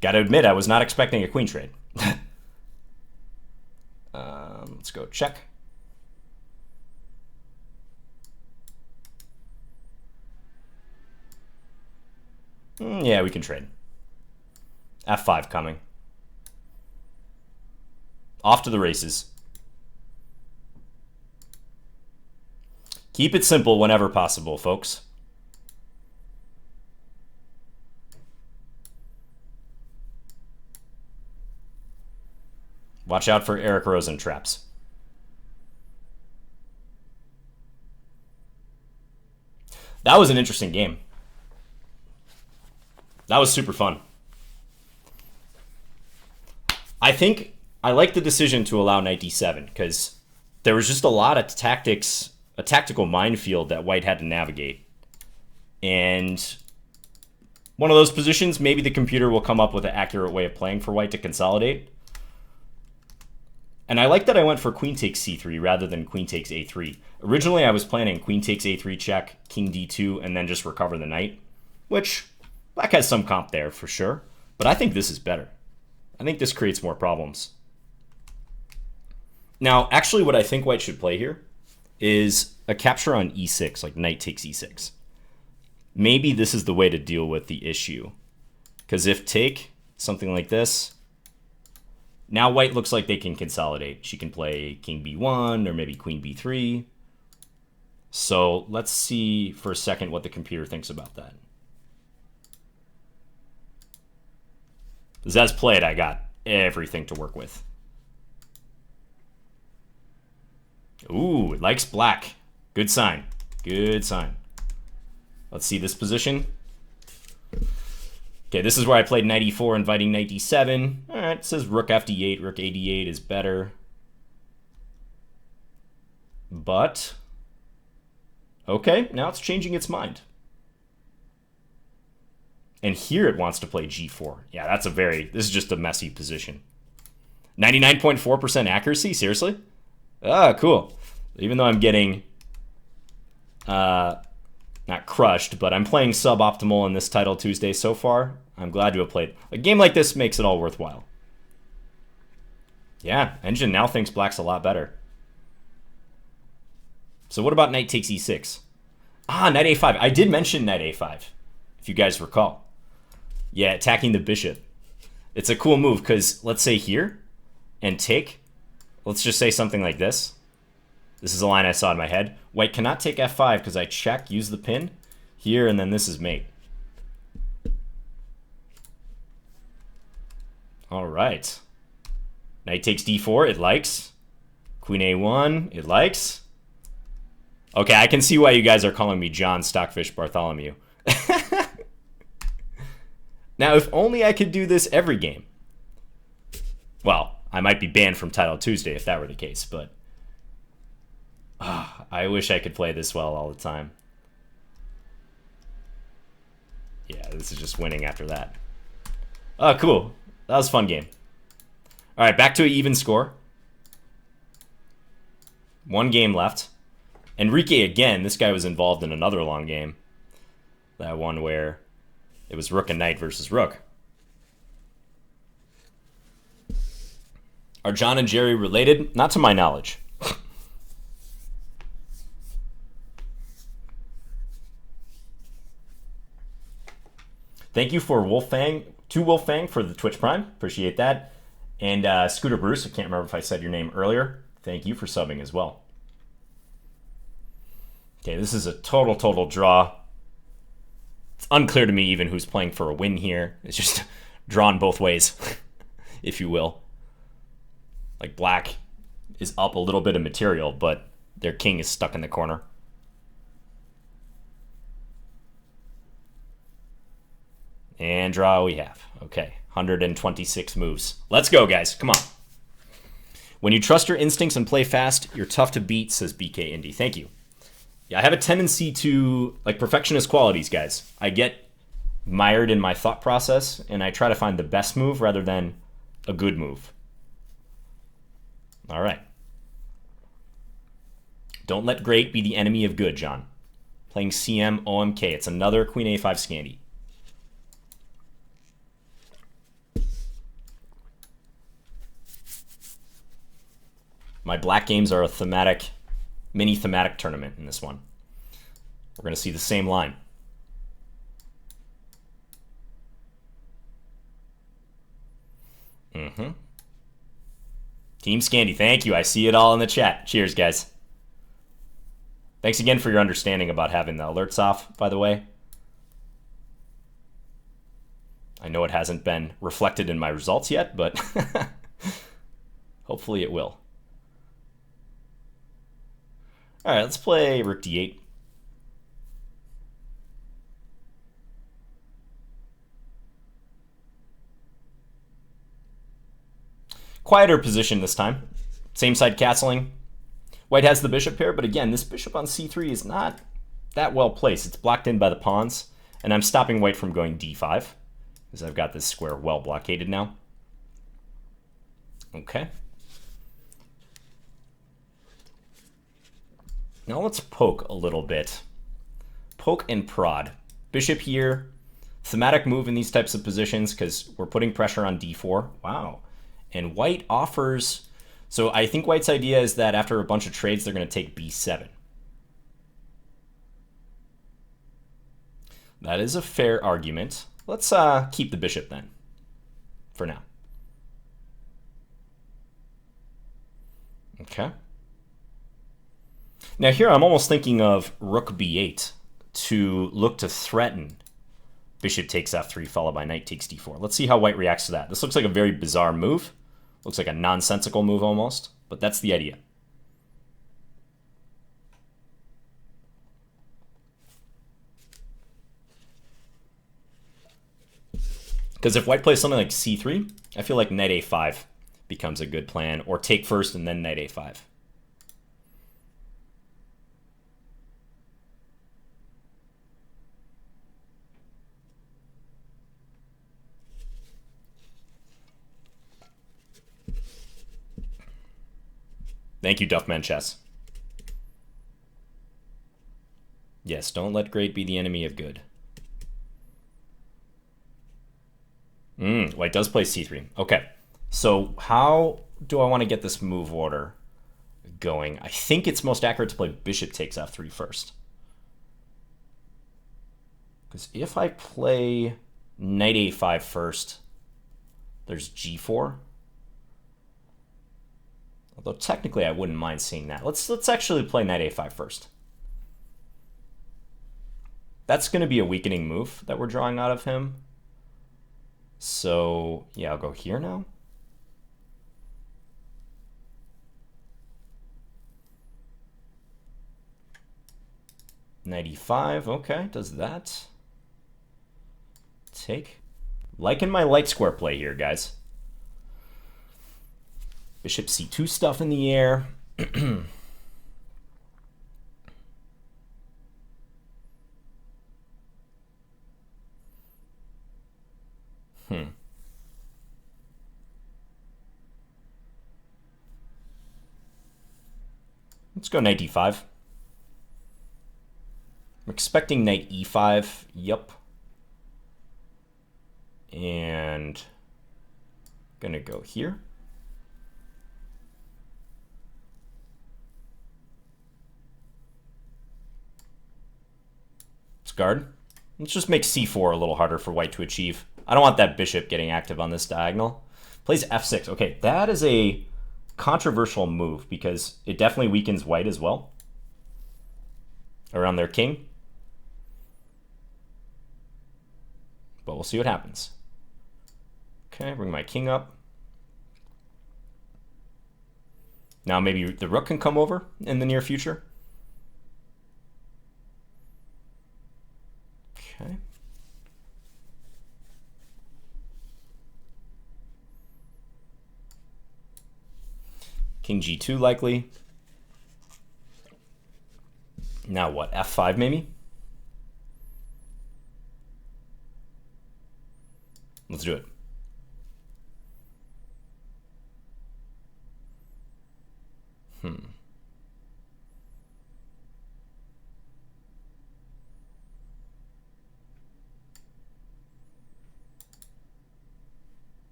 Gotta admit, I was not expecting a queen trade. Let's go check. Yeah, we can trade. F5 coming. Off to the races. Keep it simple whenever possible, folks. Watch out for Eric Rosen traps. That was an interesting game. That was super fun. I think I like the decision to allow knight d7 because there was just a lot of tactics, a tactical minefield that white had to navigate. And one of those positions, maybe the computer will come up with an accurate way of playing for white to consolidate. And I like that I went for queen takes c3 rather than queen takes a3. Originally, I was planning queen takes a3 check, king d2, and then just recover the knight, which black has some comp there for sure. But I think this is better. I think this creates more problems. Now, actually, what I think white should play here is a capture on e6, like knight takes e6. Maybe this is the way to deal with the issue. Because if take, something like this, now white looks like they can consolidate. She can play king b1 or maybe queen b3. So let's see for a second what the computer thinks about that. Because as played, I got everything to work with. Ooh, it likes black. Good sign. Good sign. Let's see this position. Okay, this is where I played knight e4, inviting knight d7. All right, it says rook fd8, rook ad8 is better. But, okay, now it's changing its mind. And here it wants to play g4. Yeah, that's this is just a messy position. 99.4% accuracy, seriously? Ah, cool. Even though I'm getting, not crushed, but I'm playing suboptimal in this Title Tuesday so far. I'm glad to have played. A game like this makes it all worthwhile. Yeah, Engine now thinks black's a lot better. So what about knight takes e6? Ah, knight a5. I did mention knight a5, if you guys recall. Yeah, attacking the bishop. It's a cool move because let's say here and take. Let's just say something like this. This is a line I saw in my head. White cannot take f5 because I check, use the pin here, and then this is mate. All right. Knight takes d4, it likes. Queen a1, it likes. Okay, I can see why you guys are calling me John Stockfish Bartholomew. Now, if only I could do this every game. Well, I might be banned from Title Tuesday if that were the case, but I wish I could play this well all the time. Yeah, this is just winning after that. Oh, cool. That was a fun game. All right, back to an even score. One game left. Enrique again, this guy was involved in another long game. That one where it was rook and knight versus rook. Are John and Jerry related? Not to my knowledge. Thank you for Wolfang for the Twitch Prime. Appreciate that. And Scooter Bruce, I can't remember if I said your name earlier. Thank you for subbing as well. Okay, this is a total draw. It's unclear to me even who's playing for a win here. It's just drawn both ways, if you will. Like black is up a little bit of material, but their king is stuck in the corner. And draw we have. Okay, 126 moves. Let's go, guys. Come on. When you trust your instincts and play fast, you're tough to beat, says BK Indy. Thank you. Yeah, I have a tendency to, like, perfectionist qualities, guys. I get mired in my thought process, and I try to find the best move rather than a good move. All right. Don't let great be the enemy of good, John. Playing CM OMK. It's another Queen A5 Scandi. My black games are a thematic, mini thematic tournament in this one. We're going to see the same line. Team Scandi, thank you. I see it all in the chat. Cheers, guys. Thanks again for your understanding about having the alerts off, by the way. I know it hasn't been reflected in my results yet, but hopefully it will. All right, let's play Rook D8. Quieter position this time. Same side castling. White has the bishop pair, but again, this bishop on c3 is not that well placed. It's blocked in by the pawns, and I'm stopping white from going d5 because I've got this square well blockaded now. Okay. Now let's poke a little bit. Poke and prod. Bishop here. Thematic move in these types of positions because we're putting pressure on d4. Wow. And white offers... So I think white's idea is that after a bunch of trades, they're going to take b7. That is a fair argument. Let's keep the bishop then, for now. Okay. Now here I'm almost thinking of rook b8 to look to threaten bishop takes f3 followed by knight takes d4. Let's see how white reacts to that. This looks like a very bizarre move. Looks like a nonsensical move almost, but that's the idea. Because if white plays something like c3, I feel like knight a5 becomes a good plan, or take first and then knight a5. Thank you, Duffman Chess. Yes, don't let great be the enemy of good. White does play c3. Okay, so how do I want to get this move order going? I think it's most accurate to play bishop takes f3 first. Because if I play knight a5 first, there's g4. Although technically I wouldn't mind seeing that. Let's actually play knight a5 first. That's going to be a weakening move that we're drawing out of him. So yeah, I'll go here now. Knight e5, okay, does that. Take. Liking my light square play here, guys. Bishop c2 stuff in the air. Let's go knight d5. I'm expecting knight e5. Yep. And gonna go here. Let's guard. Let's just make c4 a little harder for white to achieve. I don't want that bishop getting active on this diagonal. Plays f6. Okay, that is a controversial move because it definitely weakens white as well around their king. But we'll see what happens. Okay, bring my king up. Now maybe the rook can come over in the near future. Okay. King G2 likely. Now what? F5 maybe? Let's do it.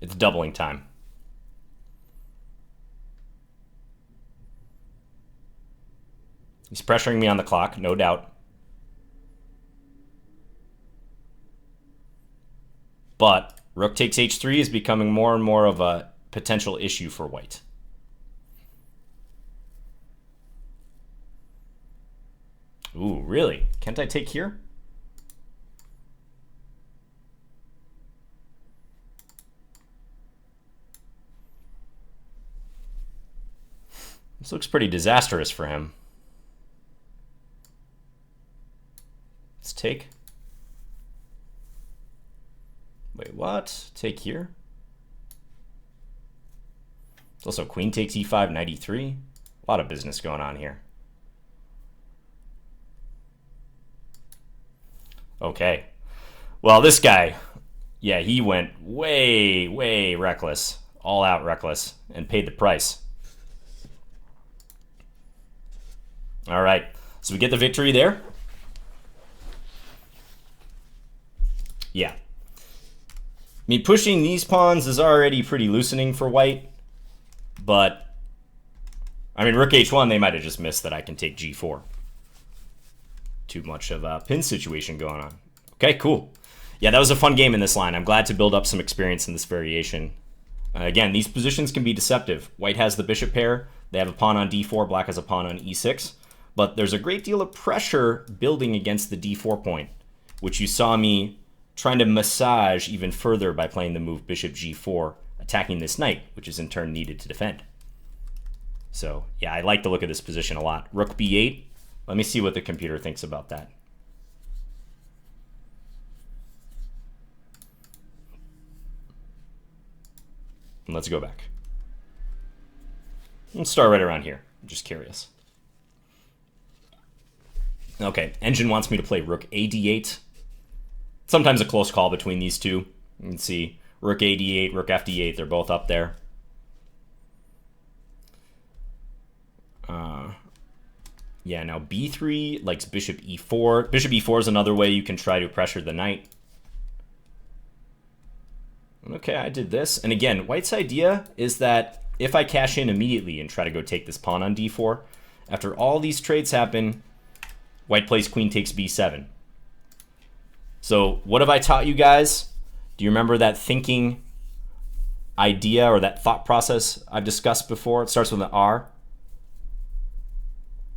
It's doubling time. He's pressuring me on the clock, no doubt. But rook takes h3 is becoming more and more of a potential issue for white. Ooh, really? Can't I take here? This looks pretty disastrous for him. Let's take. Wait, what? Take here? It's also queen takes e5, knight e3. A lot of business going on here. Okay. Well, this guy, yeah, he went way, way reckless. All out reckless and paid the price. All right. So we get the victory there. Yeah. I mean, pushing these pawns is already pretty loosening for white. But, I mean, rook h1, they might have just missed that I can take g4. Too much of a pin situation going on. Okay, cool. Yeah, that was a fun game in this line. I'm glad to build up some experience in this variation. Again, these positions can be deceptive. White has the bishop pair. They have a pawn on d4. Black has a pawn on e6. But there's a great deal of pressure building against the d4 point, which you saw me trying to massage even further by playing the move bishop g4, attacking this knight, which is in turn needed to defend. So, yeah, I like the look of this position a lot. Rook b8. Let me see what the computer thinks about that. And let's go back. Let's start right around here. I'm just curious. Okay, Engine wants me to play rook a d8. Sometimes a close call between these two. You can see rook a d8, rook f d8, they're both up there. Yeah, now b3 likes bishop e4. Bishop e4 is another way you can try to pressure the knight. Okay, I did this. And again, white's idea is that if I cash in immediately and try to go take this pawn on d4, after all these trades happen, white plays queen takes b7. So what have I taught you guys? Do you remember that thinking idea or that thought process I've discussed before? It starts with an R.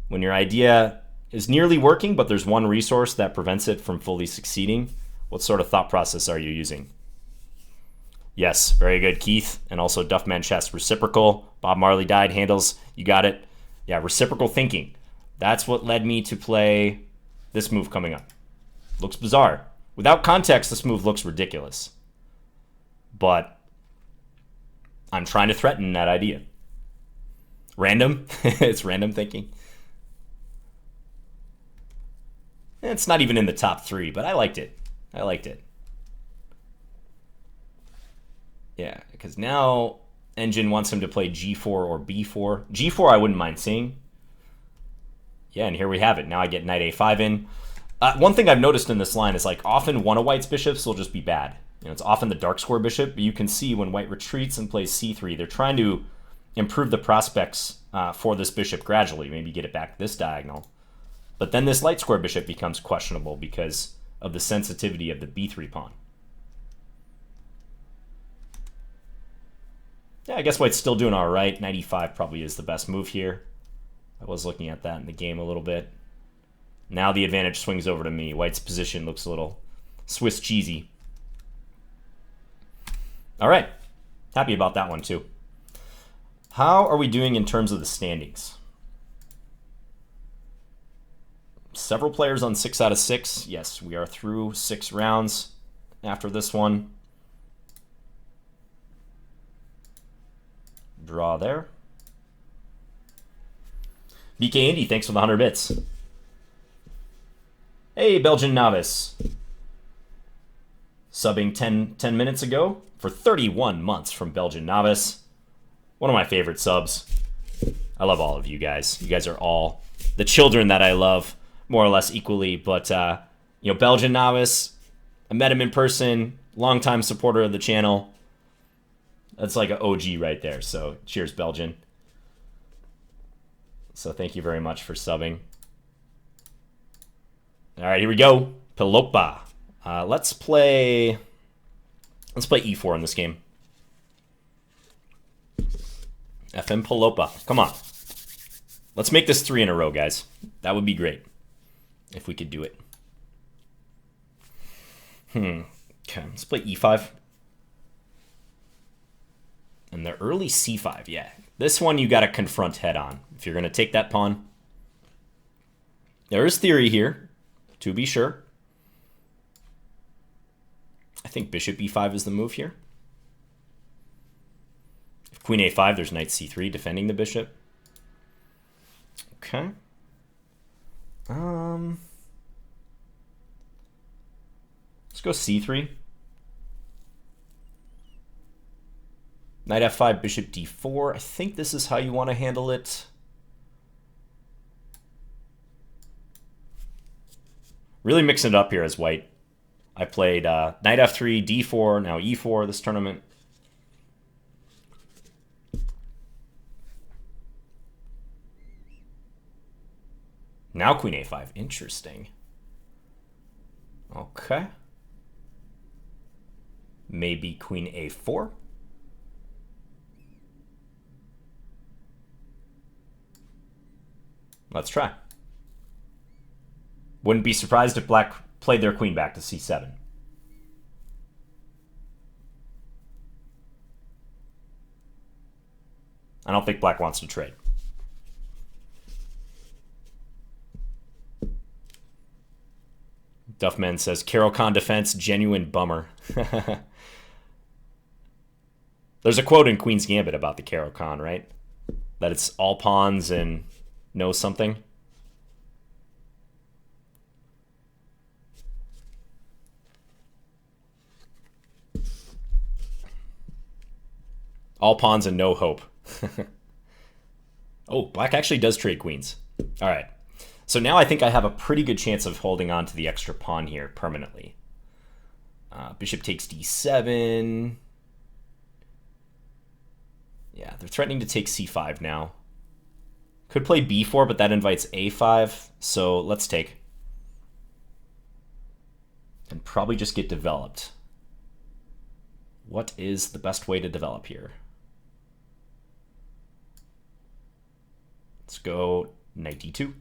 When your idea is nearly working, but there's one resource that prevents it from fully succeeding, what sort of thought process are you using? Yes, very good, Keith. And also Duffman Chess, reciprocal. Bob Marley died, handles, you got it. Yeah, reciprocal thinking. That's what led me to play this move coming up. Looks bizarre. Without context, this move looks ridiculous. But I'm trying to threaten that idea. Random? It's random thinking. It's not even in the top 3, but I liked it. I liked it. Yeah, because now Engine wants him to play g4 or b4. g4 I wouldn't mind seeing. Yeah, and here we have it. Now I get knight a5 in. One thing I've noticed in this line is like often one of white's bishops will just be bad. You know, it's often the dark square bishop, but you can see when white retreats and plays c3, they're trying to improve the prospects for this bishop gradually, maybe get it back this diagonal. But then this light square bishop becomes questionable because of the sensitivity of the b3 pawn. Yeah, I guess white's still doing all right. Knight e5 probably is the best move here. I was looking at that in the game a little bit. Now the advantage swings over to me. White's position looks a little Swiss cheesy. All right. Happy about that one, too. How are we doing in terms of the standings? Several players on 6 out of 6. Yes, we are through 6 rounds after this one. Draw there. BK Indy, thanks for the 100 bits. Hey, Belgian Novice. Subbing 10 minutes ago for 31 months from Belgian Novice. One of my favorite subs. I love all of you guys. You guys are all the children that I love more or less equally. But, you know, Belgian Novice, I met him in person, longtime supporter of the channel. That's like an OG right there. So cheers, Belgian. So thank you very much for subbing. All right, here we go. Pilopa. Let's play E4 in this game. FM Pilopa. Come on. Let's make this 3 in a row, guys. That would be great if we could do it. Okay, let's play E5. And the early C5, yeah. This one you got to confront head on if you're going to take that pawn. There is theory here, to be sure. I think bishop E5 is the move here. If queen A5, there's knight C3 defending the bishop. Okay. Let's go C3. Knight F5, bishop D4. I think this is how you want to handle it. Really mixing it up here as white. I played knight F3, D4, now E4 this tournament. Now queen A5. Interesting. Okay. Maybe queen A4. Let's try. Wouldn't be surprised if black played their queen back to C7. I don't think black wants to trade. Duffman says, Carol Khan defense, genuine bummer. There's a quote in Queen's Gambit about the Carol Khan, right? That it's all pawns and no something. All pawns and no hope. Oh, black actually does trade queens. All right. So now I think I have a pretty good chance of holding on to the extra pawn here permanently. Bishop takes d7. Yeah, they're threatening to take c5 now. Could play b4, but that invites a5. So let's take. And probably just get developed. What is the best way to develop here? Let's go knight d2.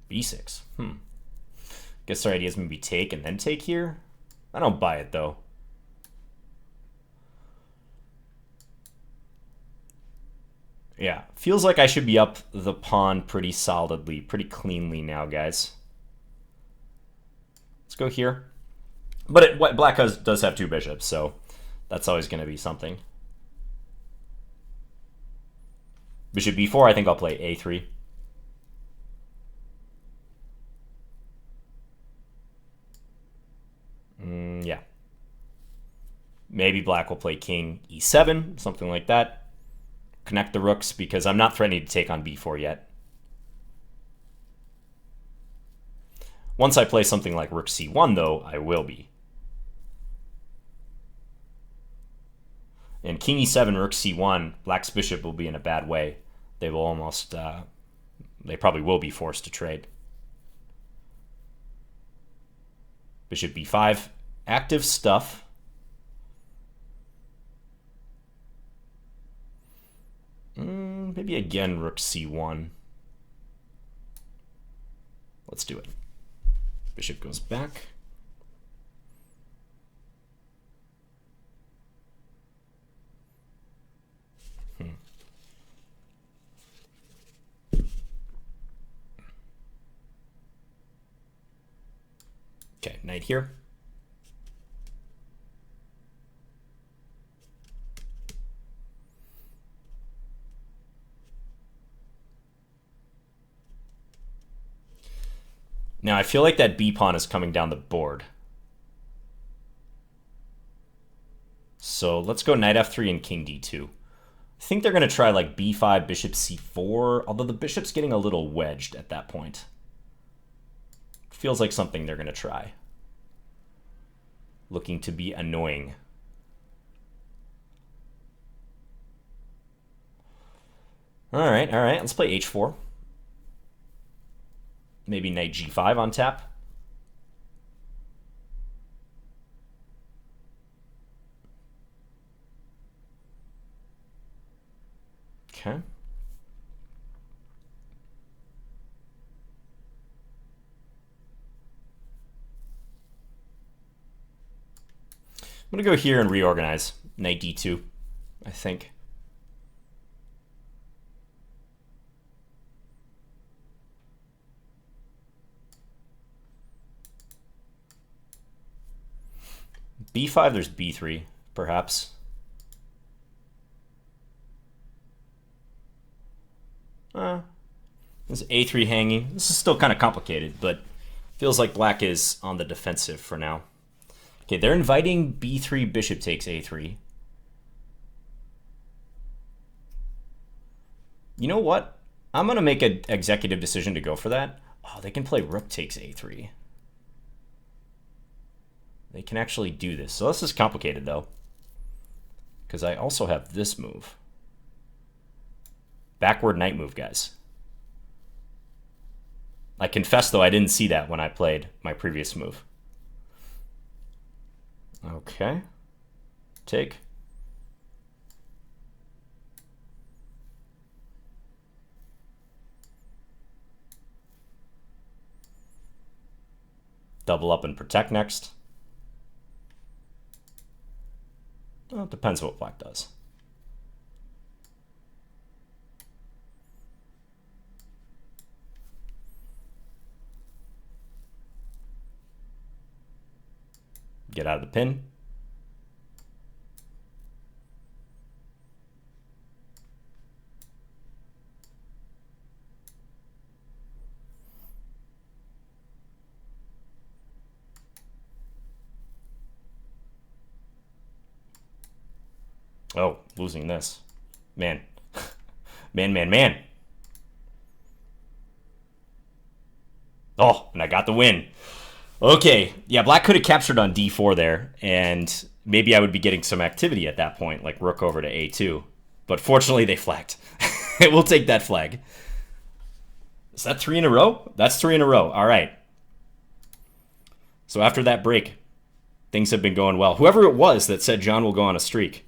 b6. Guess our idea is maybe take and then take here. I don't buy it though. Yeah, feels like I should be up the pawn pretty solidly, pretty cleanly now, guys. Let's go here. But black does have two bishops, so that's always going to be something. Bishop b4, I think I'll play a3. Yeah. Maybe black will play king e7, something like that. Connect the rooks, because I'm not threatening to take on b4 yet. Once I play something like rook c1, though, I will be. And king e7, rook c1, black's bishop will be in a bad way. They will almost, they probably will be forced to trade. Bishop b5, active stuff. Maybe again rook c1. Let's do it. Bishop goes back. Okay, knight here. Now I feel like that b pawn is coming down the board. So let's go knight f3 and king d2. I think they're going to try like b5, bishop c4, although the bishop's getting a little wedged at that point. Feels like something they're going to try. Looking to be annoying. All right, let's play h4. Maybe knight g5 on tap. Okay. I'm going to go here and reorganize. Knight d2, I think. b5, there's b3, perhaps. There's a3 hanging. This is still kind of complicated, but feels like black is on the defensive for now. Okay, they're inviting b3, bishop takes a3. You know what? I'm going to make an executive decision to go for that. Oh, they can play rook takes a3. They can actually do this. So this is complicated, though, because I also have this move. Backward knight move, guys. I confess, though, I didn't see that when I played my previous move. Okay. Take. Double up and protect next. Well, it depends what black does. Get out of the pin. Oh, losing this. Man. Man. Oh, and I got the win. Okay, yeah, black could have captured on d4 there, and maybe I would be getting some activity at that point, like rook over to a2. But fortunately, they flagged. We'll take that flag. Is that 3 in a row? That's 3 in a row. All right. So after that break, things have been going well. Whoever it was that said John will go on a streak,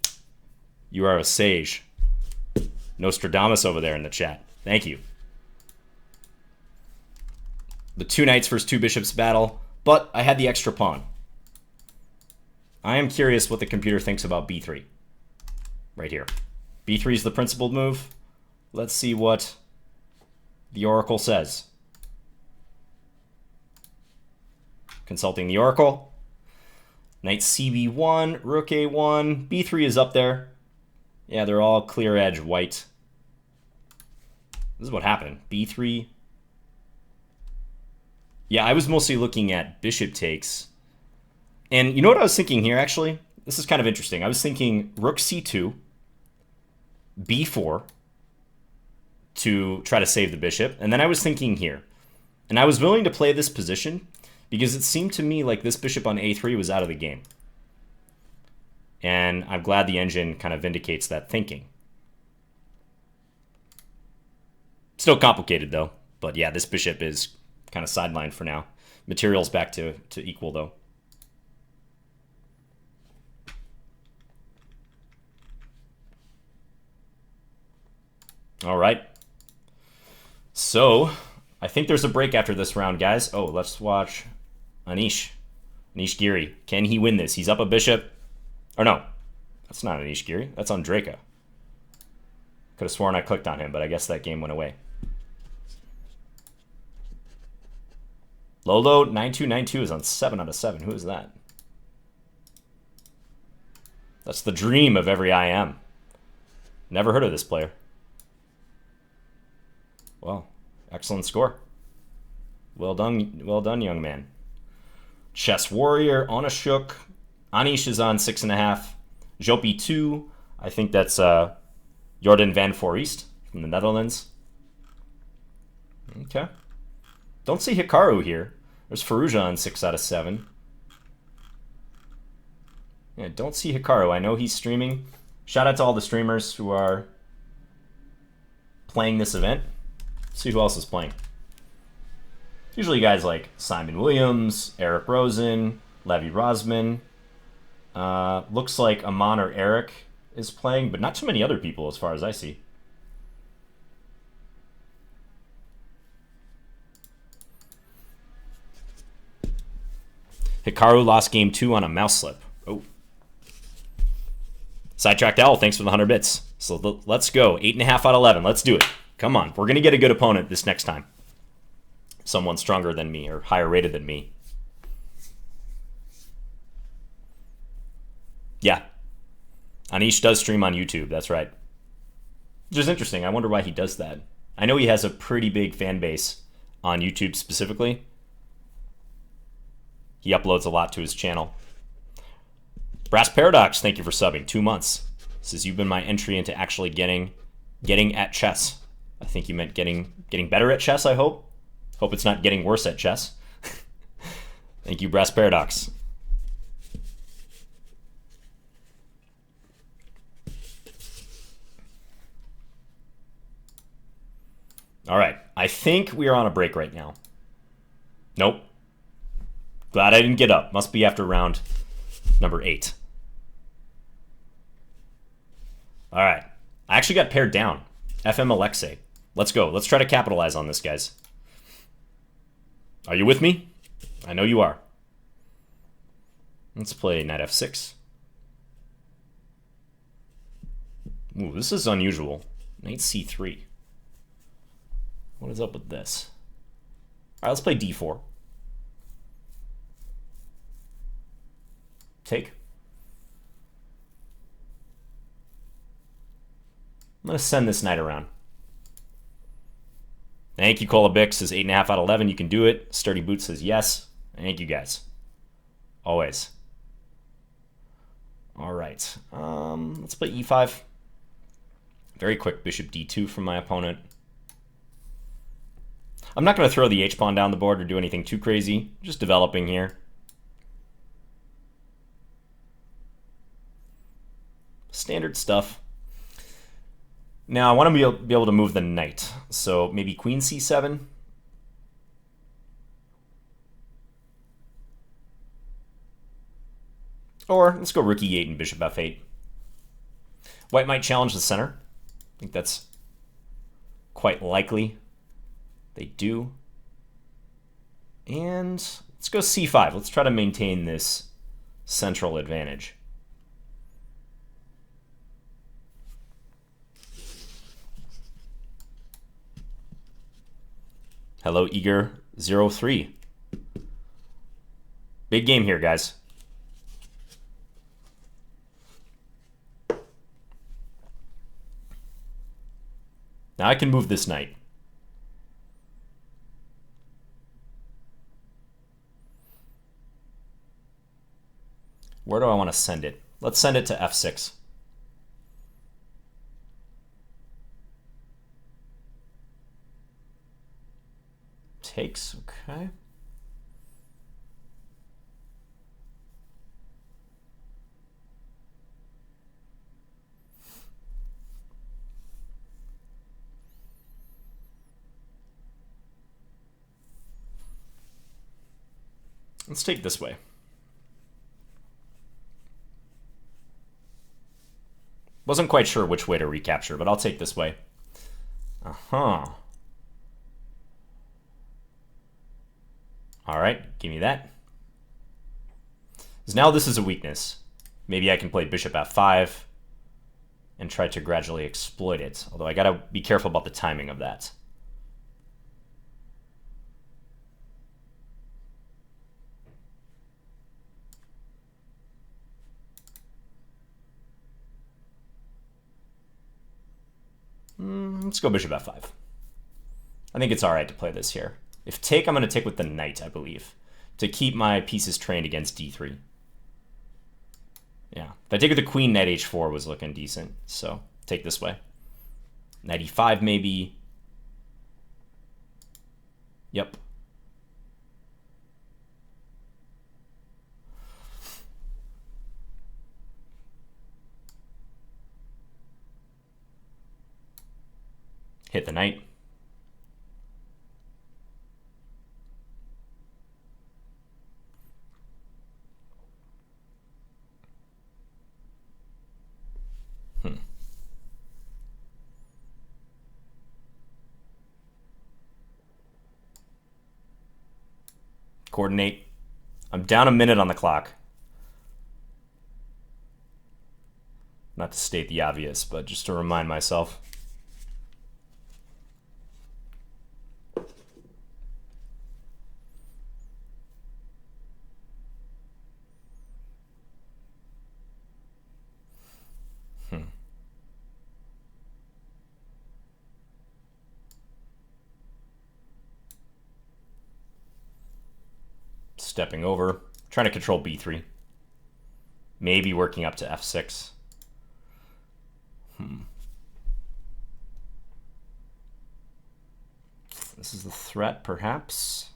you are a sage. Nostradamus over there in the chat. Thank you. The 2 knights versus 2 bishops battle, but I had the extra pawn. I am curious what the computer thinks about b3. Right here. b3 is the principled move. Let's see what the oracle says. Consulting the oracle. Knight cb1, rook a1, b3 is up there. Yeah, they're all clear edge white. This is what happened. b3. Yeah, I was mostly looking at bishop takes. And you know what I was thinking here, actually? This is kind of interesting. I was thinking rook c2, b4 to try to save the bishop. And then I was thinking here. And I was willing to play this position because it seemed to me like this bishop on a3 was out of the game. And I'm glad the engine kind of vindicates that thinking. Still complicated, though. But yeah, this bishop is kind of sidelined for now. Material's back to equal, though. All right. So, I think there's a break after this round, guys. Oh, let's watch Anish. Anish Giri. Can he win this? He's up a bishop. Or no, that's not Anish Giri. That's Andrejka. Could have sworn I clicked on him, but I guess that game went away. Lolo 9292 is on 7 out of 7. Who is that? That's the dream of every IM. Never heard of this player. Well, excellent score. Well done, young man. Chess Warrior, Onashuk. Anish is on 6.5. Jopi 2. I think that's Jordan van Foreest from the Netherlands. Okay. Don't see Hikaru here. There's Faruja on 6 out of 7. Yeah, don't see Hikaru. I know he's streaming. Shout out to all the streamers who are playing this event. Let's see who else is playing. Usually guys like Simon Williams, Eric Rosen, Levi Rosman. Looks like Aman or Eric is playing, but not too many other people as far as I see. Hikaru lost game 2 on a mouse slip. Oh. Sidetracked Owl, thanks for the 100 bits. So let's go. 8.5 out of 11. Let's do it. Come on. We're going to get a good opponent this next time. Someone stronger than me or higher rated than me. Yeah. Anish does stream on YouTube. That's right. Which is interesting. I wonder why he does that. I know he has a pretty big fan base on YouTube specifically. He uploads a lot to his channel. Brass Paradox, thank you for subbing. 2 months. Says you've been my entry into actually getting at chess. I think you meant getting better at chess, I hope. Hope it's not getting worse at chess. Thank you, Brass Paradox. All right. I think we are on a break right now. Nope. Glad I didn't get up. Must be after round number 8. All right. I actually got paired down. FM Alexei. Let's go. Let's try to capitalize on this, guys. Are you with me? I know you are. Let's play knight f6. Ooh, this is unusual. Knight c3. What is up with this? All right, let's play d4. Take. I'm going to send this knight around. Thank you, Kolabix says 8.5 out of 11. You can do it. Sturdy Boots says yes. Thank you, guys. Always. All right. Let's play e5. Very quick bishop d2 from my opponent. I'm not going to throw the h-pawn down the board or do anything too crazy. Just developing here. Standard stuff. Now, I want to be able to move the knight. So maybe queen c7. Or let's go rook e8 and bishop f8. White might challenge the center. I think that's quite likely. They do. And let's go c5. Let's try to maintain this central advantage. Hello, Eager03. Big game here, guys. Now I can move this knight. Where do I want to send it? Let's send it to f6. Takes, okay. Let's take this way. Wasn't quite sure which way to recapture, but I'll take this way. Uh-huh. All right, give me that. Because now this is a weakness. Maybe I can play bishop f5 and try to gradually exploit it. Although I gotta be careful about the timing of that. Let's go bishop f5. I think it's all right to play this here. If take, I'm going to take with the knight, I believe, to keep my pieces trained against d3. Yeah, if I take with the queen, knight h4 was looking decent, so take this way. Knight e5 maybe. Yep. Hit the knight. Coordinate. I'm down a minute on the clock. Not to state the obvious, but just to remind myself. Stepping over, trying to control b3. Maybe working up to f6. This is the threat, perhaps.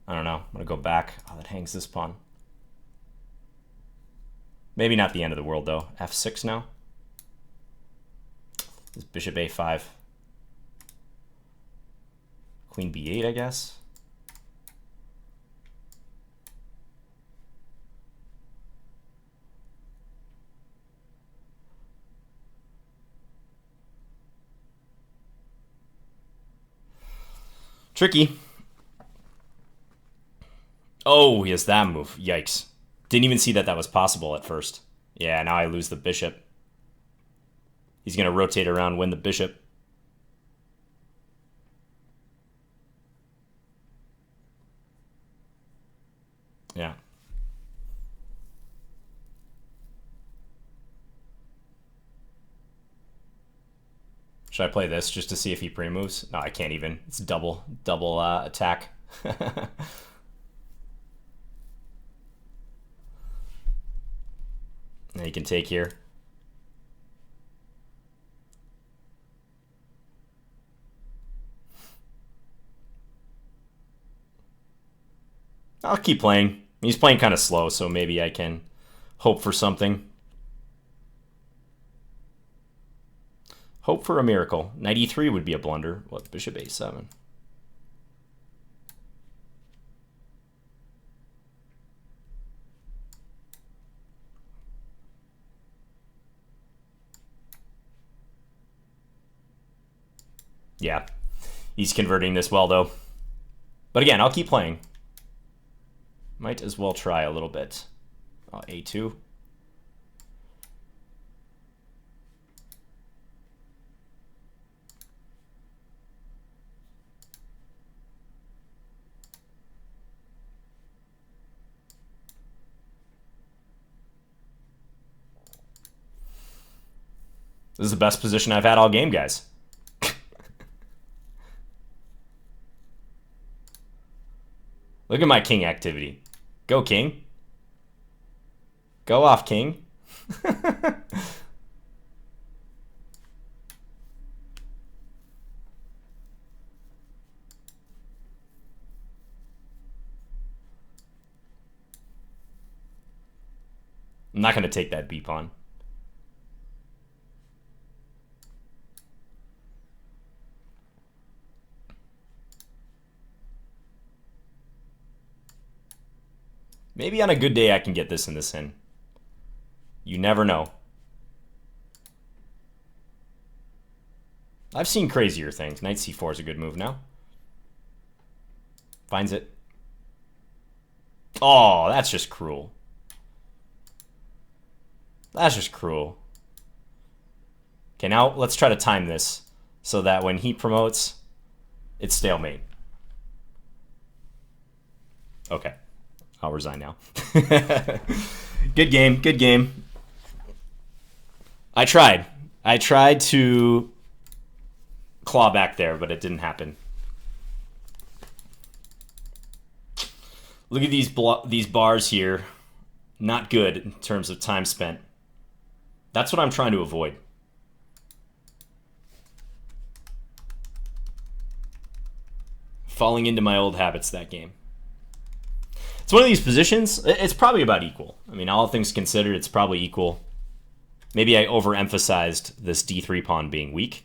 I don't know. I'm going to go back. Oh, that hangs this pawn. Maybe not the end of the world, though. f6 now. This bishop a5. Queen b8, I guess. Tricky. Oh, he has that move. Yikes. Didn't even see that that was possible at first. Yeah, now I lose the bishop. He's going to rotate around, win the bishop. Yeah. Should I play this just to see if he pre-moves? No, I can't even. It's double attack. Now you can take here. I'll keep playing. He's playing kind of slow, so maybe I can hope for something. Hope for a miracle. Knight e3 would be a blunder. What? Bishop a7. Yeah, he's converting this well, though. But again, I'll keep playing. Might as well try a little bit. Oh, a2. This is the best position I've had all game, guys. Look at my king activity. Go, king. Go off, king. I'm not going to take that b-pawn. Maybe on a good day I can get this and this in. You never know. I've seen crazier things. Knight c4 is a good move now. Finds it. Oh, that's just cruel. That's just cruel. Okay, now let's try to time this so that when he promotes, it's stalemate. Okay. I'll resign now. Good game. Good game. I tried to claw back there, but it didn't happen. Look at these bars here. Not good in terms of time spent. That's what I'm trying to avoid. Falling into my old habits that game. It's one of these positions, it's probably about equal. I mean, all things considered, it's probably equal. Maybe I overemphasized this d3 pawn being weak.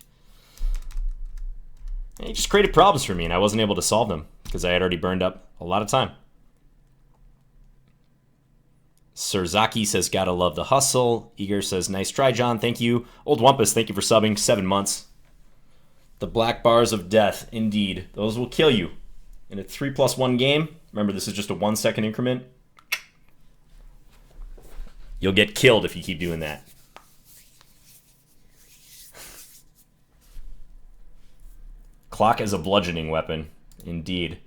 And it just created problems for me, and I wasn't able to solve them because I had already burned up a lot of time. Surzaki says, gotta love the hustle. Igor says, nice try, John. Thank you. Old Wumpus, thank you for subbing. 7 months. The black bars of death, indeed. Those will kill you. In a 3+1 game, remember this is just a 1 second increment. You'll get killed if you keep doing that. Clock as a bludgeoning weapon, indeed.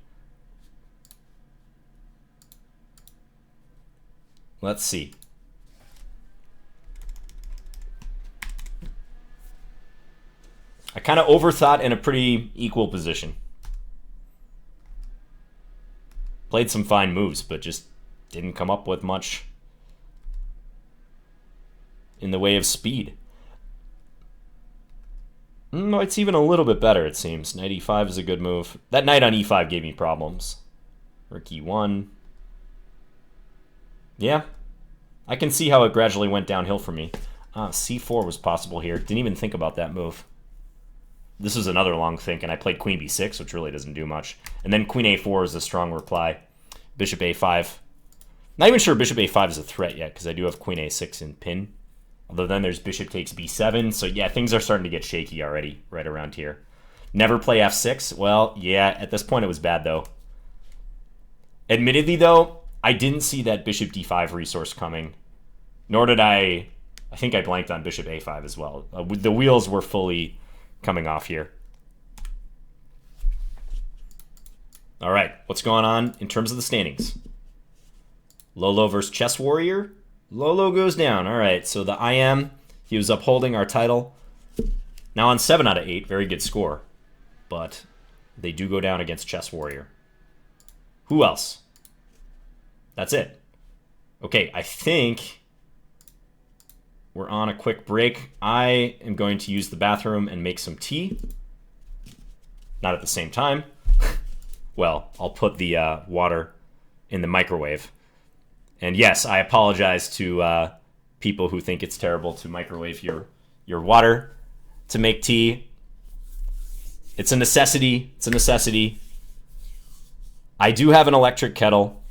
Let's see. I kind of overthought in a pretty equal position. Played some fine moves, but just didn't come up with much in the way of speed. No, it's even a little bit better, it seems. Knight e5 is a good move. That knight on e5 gave me problems. Rook e1. Yeah, I can see how it gradually went downhill for me. C4 was possible here. Didn't even think about that move. This was another long think, and I played queen b6, which really doesn't do much. And then queen a4 is a strong reply. Bishop a5. Not even sure bishop a5 is a threat yet, because I do have queen a6 in pin. Although then there's bishop takes b7. So yeah, things are starting to get shaky already, right around here. Never play f6. Well, yeah, at this point it was bad, though. Admittedly, though, I didn't see that bishop d5 resource coming. Nor did I think I blanked on bishop a5 as well. The wheels were fully coming off here. All right, what's going on in terms of the standings? Lolo versus Chess Warrior. Lolo goes down. All right, so the IM, he was upholding our title. Now on 7 out of 8, very good score. But they do go down against Chess Warrior. Who else? That's it. Okay, I think we're on a quick break. I am going to use the bathroom and make some tea. Not at the same time. Well, I'll put the water in the microwave. And yes, I apologize to people who think it's terrible to microwave your water to make tea. It's a necessity. It's a necessity. I do have an electric kettle,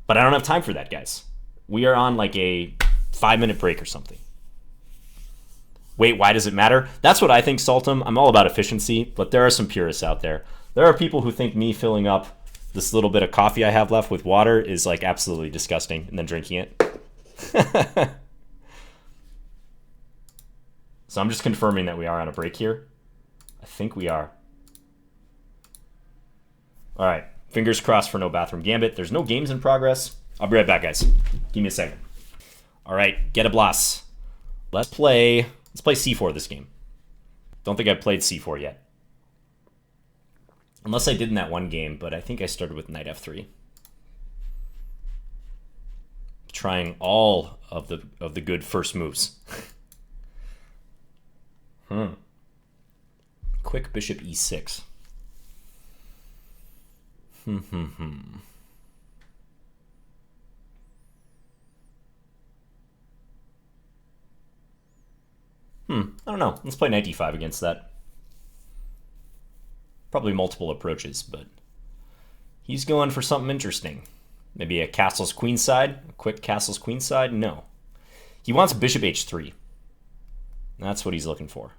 but I don't have time for that, guys. We are on like a 5-minute break or something. Wait, why does it matter? That's what I think, Saltum. I'm all about efficiency, but there are some purists out there. There are people who think me filling up this little bit of coffee I have left with water is like absolutely disgusting, and then drinking it. So I'm just confirming that we are on a break here. I think we are. All right, fingers crossed for no bathroom gambit. There's no games in progress. I'll be right back, guys. Give me a second. All right, get a blast. Let's play c4 this game. Don't think I've played c4 yet. Unless I did in that one game, but I think I started with knight f3. Trying all of the good first moves. Quick bishop e6. I don't know. Let's play knight d5 against that. Probably multiple approaches, but he's going for something interesting. Maybe a castle's queenside? A quick castle's queenside? No. He wants bishop h3. That's what he's looking for.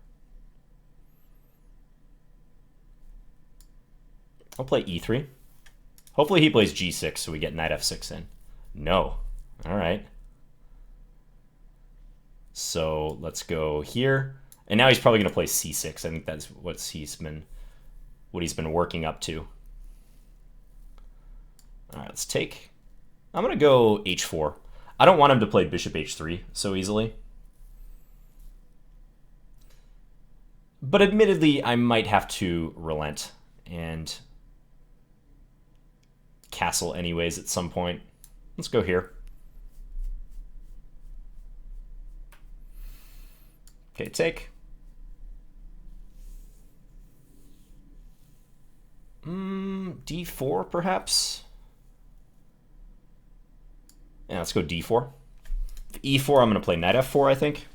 I'll play e3. Hopefully he plays g6 so we get knight f6 in. No. All right. So let's go here. And now he's probably going to play c6. I think that's what he's been working up to. All right, let's take. I'm going to go h4. I don't want him to play bishop h3 so easily. But admittedly, I might have to relent and castle anyways at some point. Let's go here. Okay, take. D4 perhaps? Yeah, let's go d4. E4, I'm going to play knight f4, I think.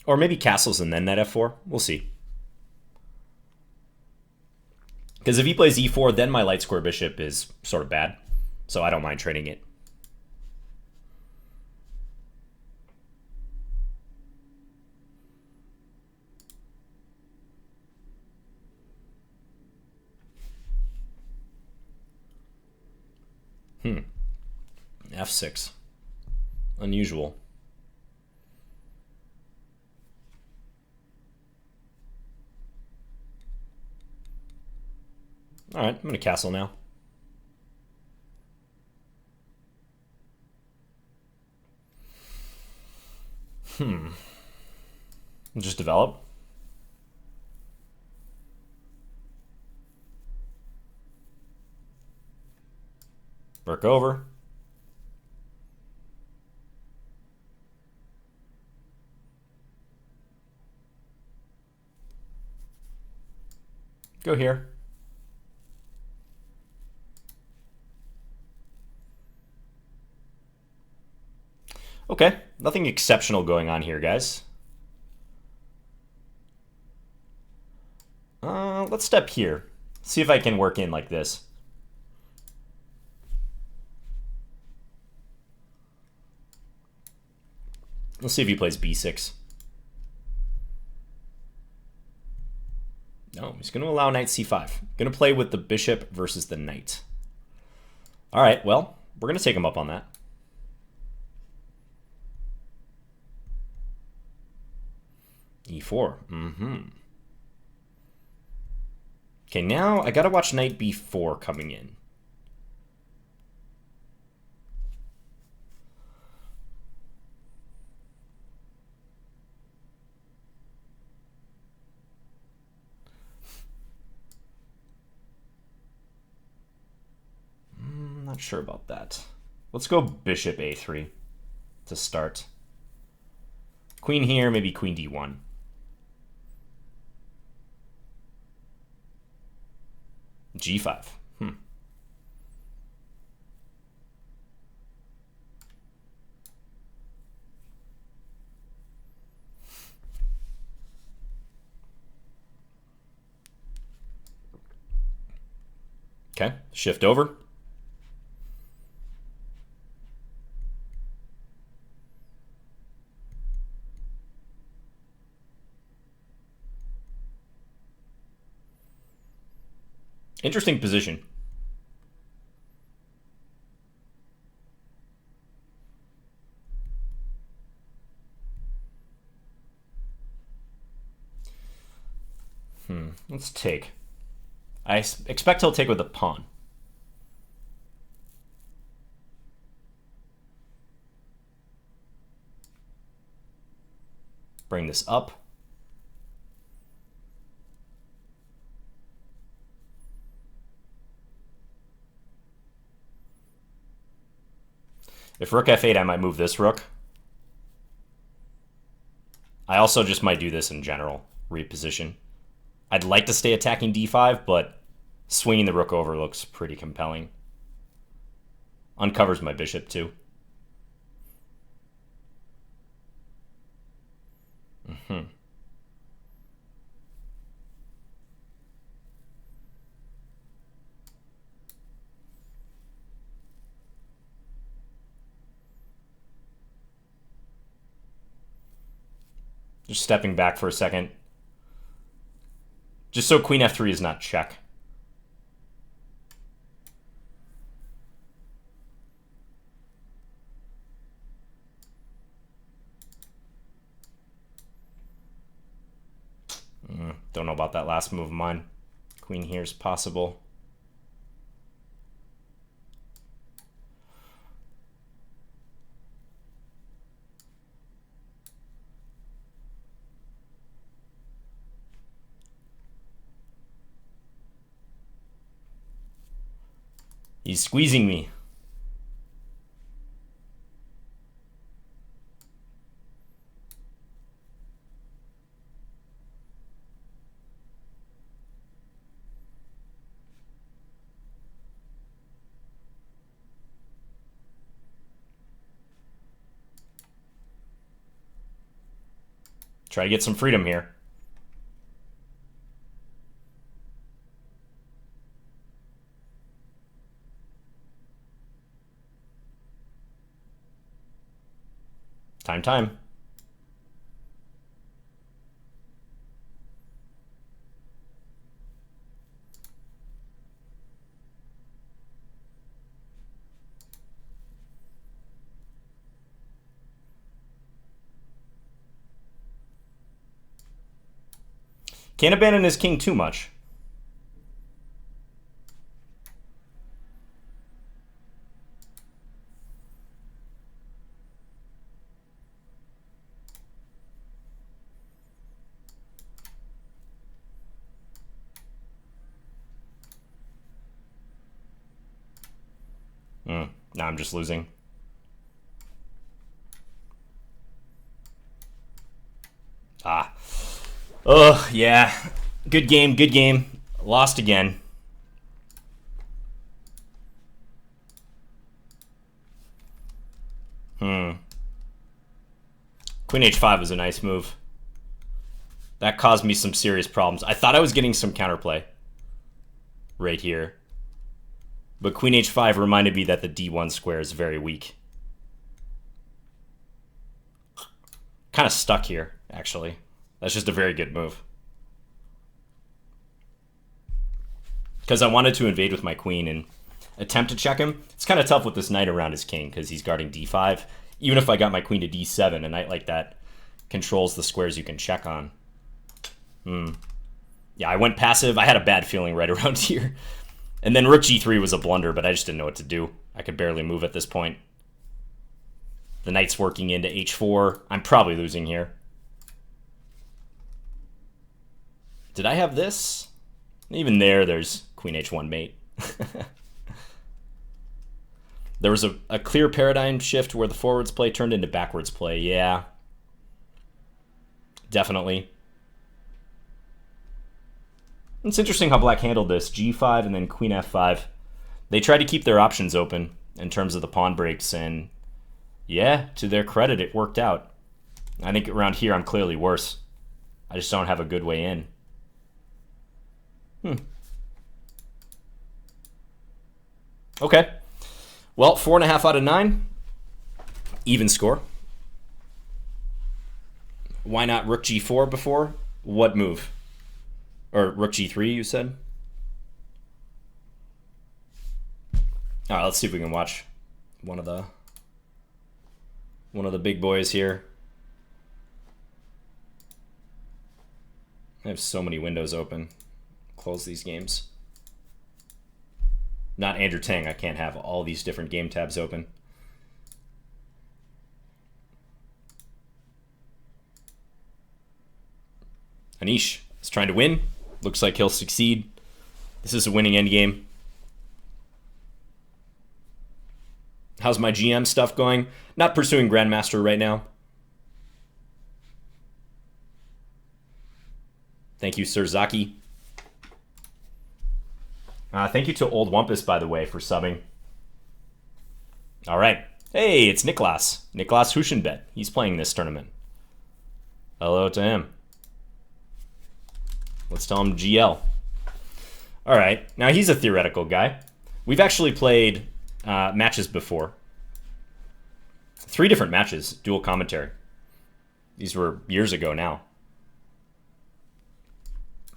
Or maybe castles and then knight f4. We'll see. Because if he plays e4, then my light square bishop is sort of bad. So I don't mind trading it. F6. Unusual. All right, I'm going to castle now. Just develop. Rook over. Go here. Okay, nothing exceptional going on here, guys. Let's step here. See if I can work in like this. Let's see if he plays b6. No, he's going to allow knight c5. Going to play with the bishop versus the knight. All right, well, we're going to take him up on that. e4. Okay, now I got to watch knight b4 coming in. Not sure about that. Let's go bishop a3 to start. Queen here, maybe queen d1. g5. Okay, shift over. Interesting position. Let's take. I expect he'll take with a pawn. Bring this up. If rook f8, I might move this rook. I also just might do this in general, reposition. I'd like to stay attacking d5, but swinging the rook over looks pretty compelling. Uncovers my bishop, too. Just stepping back for a second. Just so queen f3 is not check. Don't know about that last move of mine. Queen here is possible. He's squeezing me. Try to get some freedom here. Time. Can't abandon his king too much. Now I'm just losing. Oh, yeah. Good game. Lost again. Queen h5 was a nice move. That caused me some serious problems. I thought I was getting some counterplay right here. But Queen h5 reminded me that the d1 square is very weak. Kind of stuck here, actually. That's just a very good move. Because I wanted to invade with my queen and attempt to check him. It's kind of tough with this knight around his king because he's guarding d5. Even if I got my queen to d7, a knight like that controls the squares you can check on. Yeah, I went passive. I had a bad feeling right around here. And then rook g3 was a blunder, but I just didn't know what to do. I could barely move at this point. The knight's working into h4. I'm probably losing here. Did I have this? Even there's queen h1 mate. There was a clear paradigm shift where the forwards play turned into backwards play. Yeah. Definitely. It's interesting how black handled this. g5 and then queen f5. They tried to keep their options open in terms of the pawn breaks, and yeah, to their credit, it worked out. I think around here I'm clearly worse. I just don't have a good way in. Okay. Well, 4.5 out of 9. Even score. Why not rook g4 before? What move? Or rook g3, you said? All right, let's see if we can watch one of the big boys here. I have so many windows open. Close these games. Not Andrew Tang. I can't have all these different game tabs open. Anish is trying to win. Looks like he'll succeed. This is a winning endgame. How's my GM stuff going? Not pursuing Grandmaster right now. Thank you, Sir Zaki. Thank you to Old Wumpus, by the way, for subbing. All right. Hey, it's Niklas. Niklas Huschenbett. He's playing this tournament. Hello to him. Let's tell him GL. All right. Now, he's a theoretical guy. We've actually played matches before. 3 different matches, dual commentary. These were years ago now.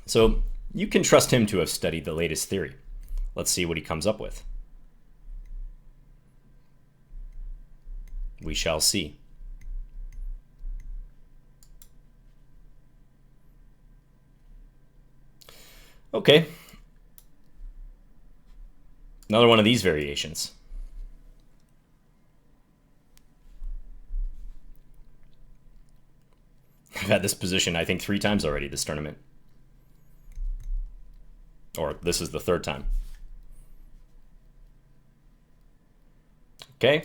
So you can trust him to have studied the latest theory. Let's see what he comes up with. We shall see. Okay. Another one of these variations. I've had this position, I think, 3 times already this tournament. Or this is the 3rd time. Okay.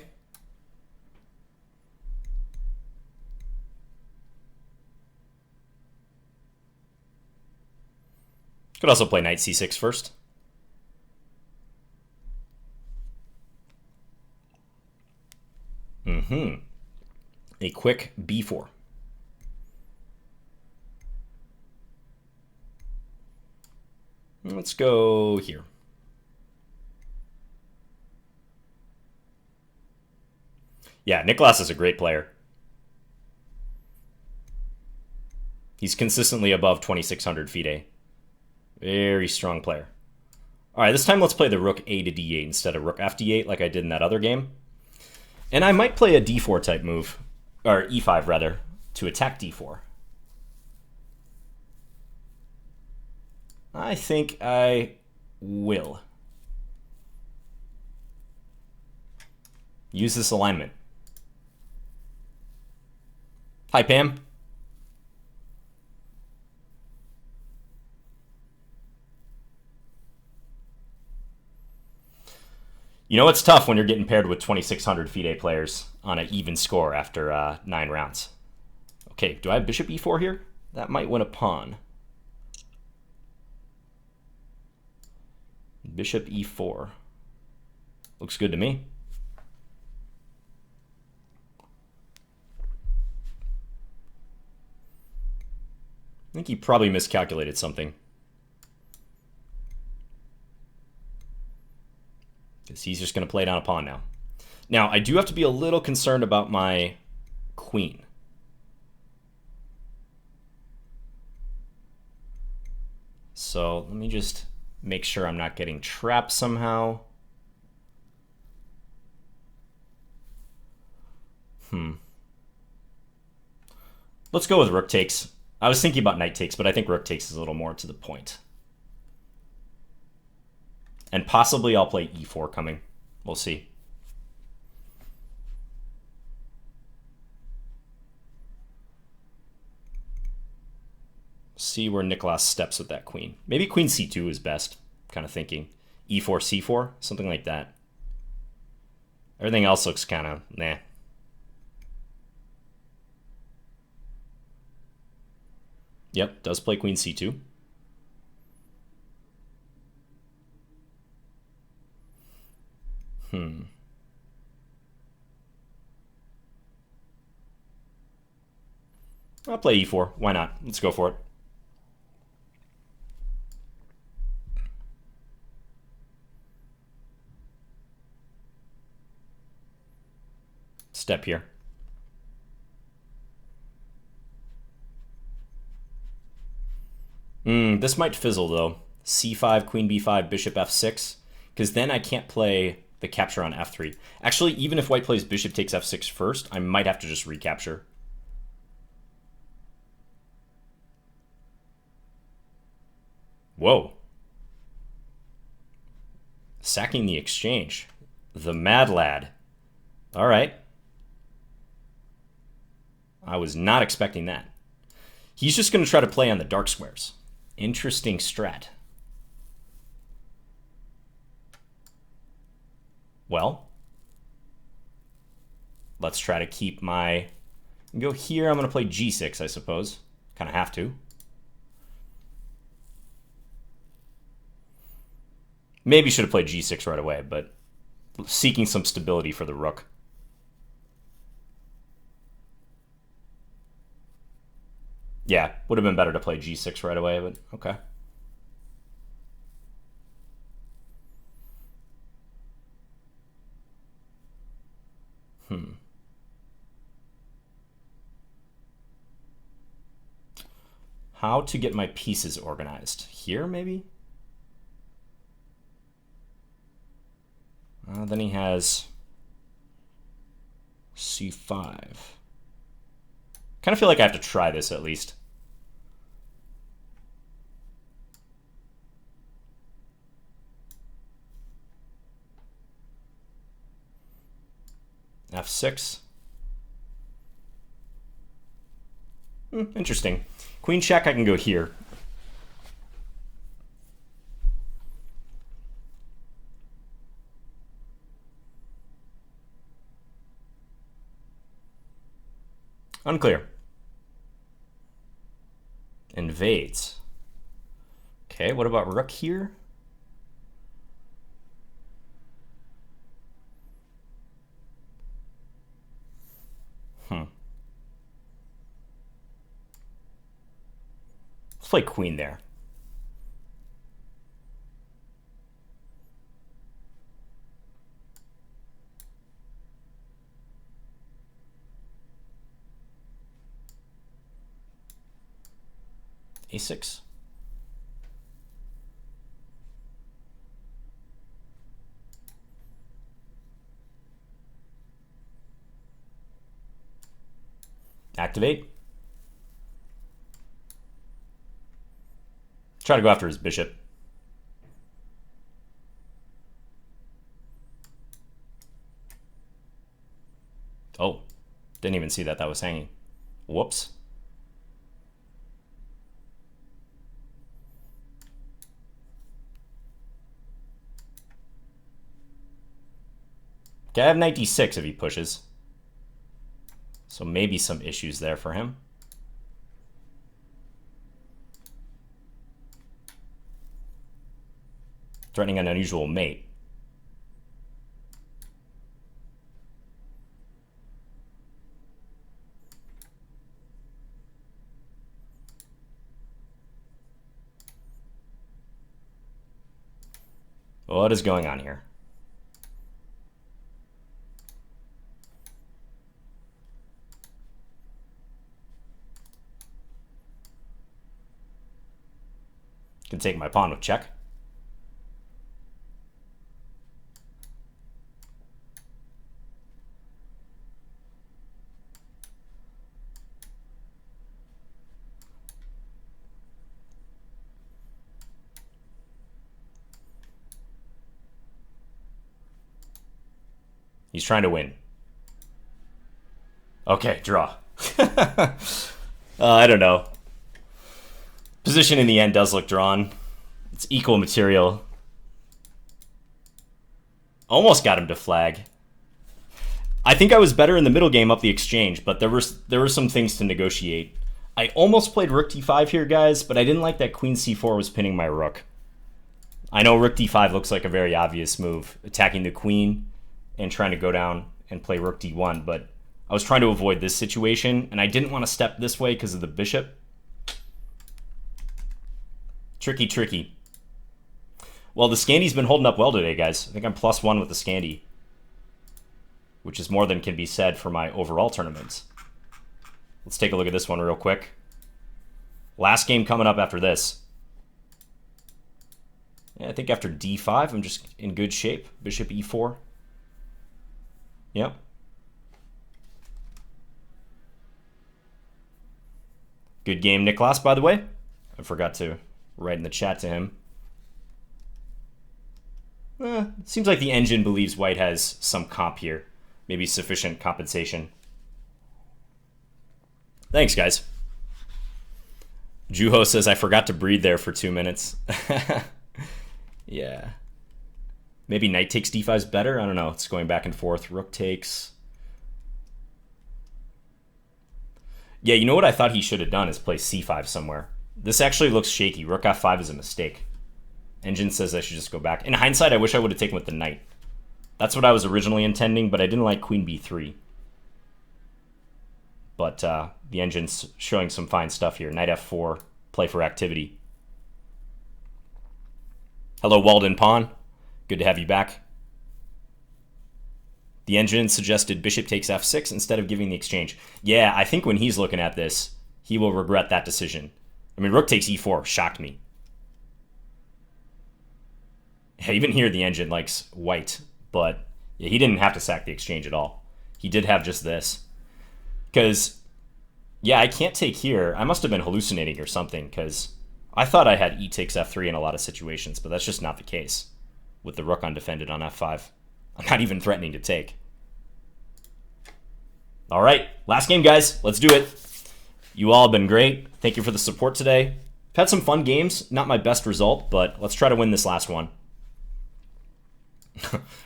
Could also play knight c6 first. A quick b4. Let's go here. Yeah, Niklas is a great player. He's consistently above 2,600 FIDE. Very strong player. All right, this time let's play the rook a to d8 instead of rook f d8 like I did in that other game. And I might play a d4 type move, or e5 rather, to attack d4. I think I will. Use this alignment. Hi, Pam. You know it's tough when you're getting paired with 2,600 FIDE players on an even score after 9 rounds. Okay, do I have bishop e4 here? That might win a pawn. Bishop e4. Looks good to me. I think he probably miscalculated something. Because he's just going to play down a pawn now. Now, I do have to be a little concerned about my queen. So let me just make sure I'm not getting trapped somehow. Let's go with rook takes. I was thinking about knight takes, but I think rook takes is a little more to the point. And possibly I'll play e4 coming. We'll see. See where Niklas steps with that queen. Maybe queen c2 is best, kind of thinking. e4, c4, something like that. Everything else looks kind of nah. Yep, does play queen c2. I'll play e4. Why not? Let's go for it. Step here. This might fizzle, though. c5, queen b5, bishop f6. Because then I can't play the capture on f3. Actually, even if white plays bishop takes f6 first, I might have to just recapture. Whoa. Sacking the exchange. The mad lad. All right. I was not expecting that. He's just going to try to play on the dark squares. Interesting strat. Well, let's try to keep my... Go here, I'm going to play g6, I suppose. Kind of have to. Maybe should have played g6 right away, but seeking some stability for the rook. Yeah, would have been better to play g6 right away, but okay. How to get my pieces organized? Here, maybe? Then he has c5. Kind of feel like I have to try this at least. f6. Interesting. Queen check, I can go here. Unclear. Invades. Okay, what about rook here? Let's play queen there. A6. Activate. Try to go after his bishop. Oh, didn't even see that was hanging. Whoops. Okay, I have knight d6 if he pushes. So maybe some issues there for him. Threatening an unusual mate. What is going on here? Can take my pawn with check. He's trying to win. Okay, draw. I don't know. Position in the end does look drawn. It's equal material. Almost got him to flag. I think I was better in the middle game up the exchange, but there were some things to negotiate. I almost played rook d5 here, guys, but I didn't like that queen c4 was pinning my rook. I know rook d5 looks like a very obvious move, attacking the queen and trying to go down and play rook d1, but I was trying to avoid this situation, and I didn't want to step this way because of the bishop. Tricky, tricky. Well, the Scandi's been holding up well today, guys. I think I'm +1 with the Scandi, which is more than can be said for my overall tournaments. Let's take a look at this one real quick. Last game coming up after this. Yeah, I think after d5, I'm just in good shape. Bishop e4. Yep. Good game, Niklas, by the way. I forgot to write in the chat to him. Seems like the engine believes white has some comp here. Maybe sufficient compensation. Thanks, guys. Juho says, I forgot to breathe there for 2 minutes. Yeah. Maybe knight takes d5 is better? I don't know. It's going back and forth. Rook takes. Yeah, you know what I thought he should have done is play c5 somewhere. This actually looks shaky. Rook f5 is a mistake. Engine says I should just go back. In hindsight, I wish I would have taken with the knight. That's what I was originally intending, but I didn't like queen b3. But the engine's showing some fine stuff here. Knight f4, play for activity. Hello, Walden Pawn. Good to have you back. The engine suggested bishop takes f6 instead of giving the exchange. Yeah, I think when he's looking at this, he will regret that decision. I mean, rook takes e4 shocked me. Yeah, even here the engine likes white, but yeah, he didn't have to sack the exchange at all. He did have just this. Because, yeah, I can't take here. I must have been hallucinating or something, because I thought I had e takes f3 in a lot of situations, but that's just not the case with the rook undefended on f5. I'm not even threatening to take. All right, last game, guys. Let's do it. You all have been great. Thank you for the support today. I've had some fun games. Not my best result, but let's try to win this last one.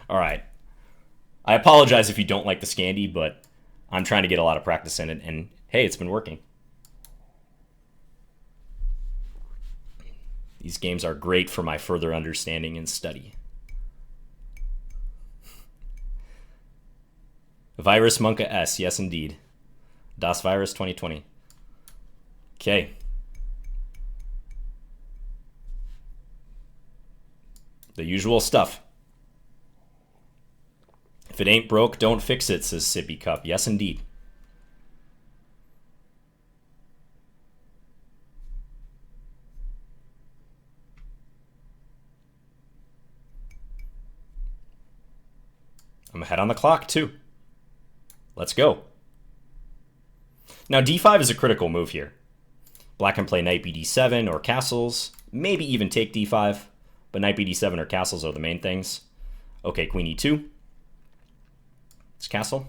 All right. I apologize if you don't like the Scandi, but I'm trying to get a lot of practice in it, and hey, it's been working. These games are great for my further understanding and study. Virus Monka S, yes indeed. Das Virus 2020. Okay. The usual stuff. If it ain't broke, don't fix it, says Sippy Cup. Yes indeed. I'm ahead on the clock too. Let's go. Now d5 is a critical move here. Black can play knight bd7 or castles, maybe even take d5, but knight bd7 or castles are the main things. Okay, queen e2. It's castle.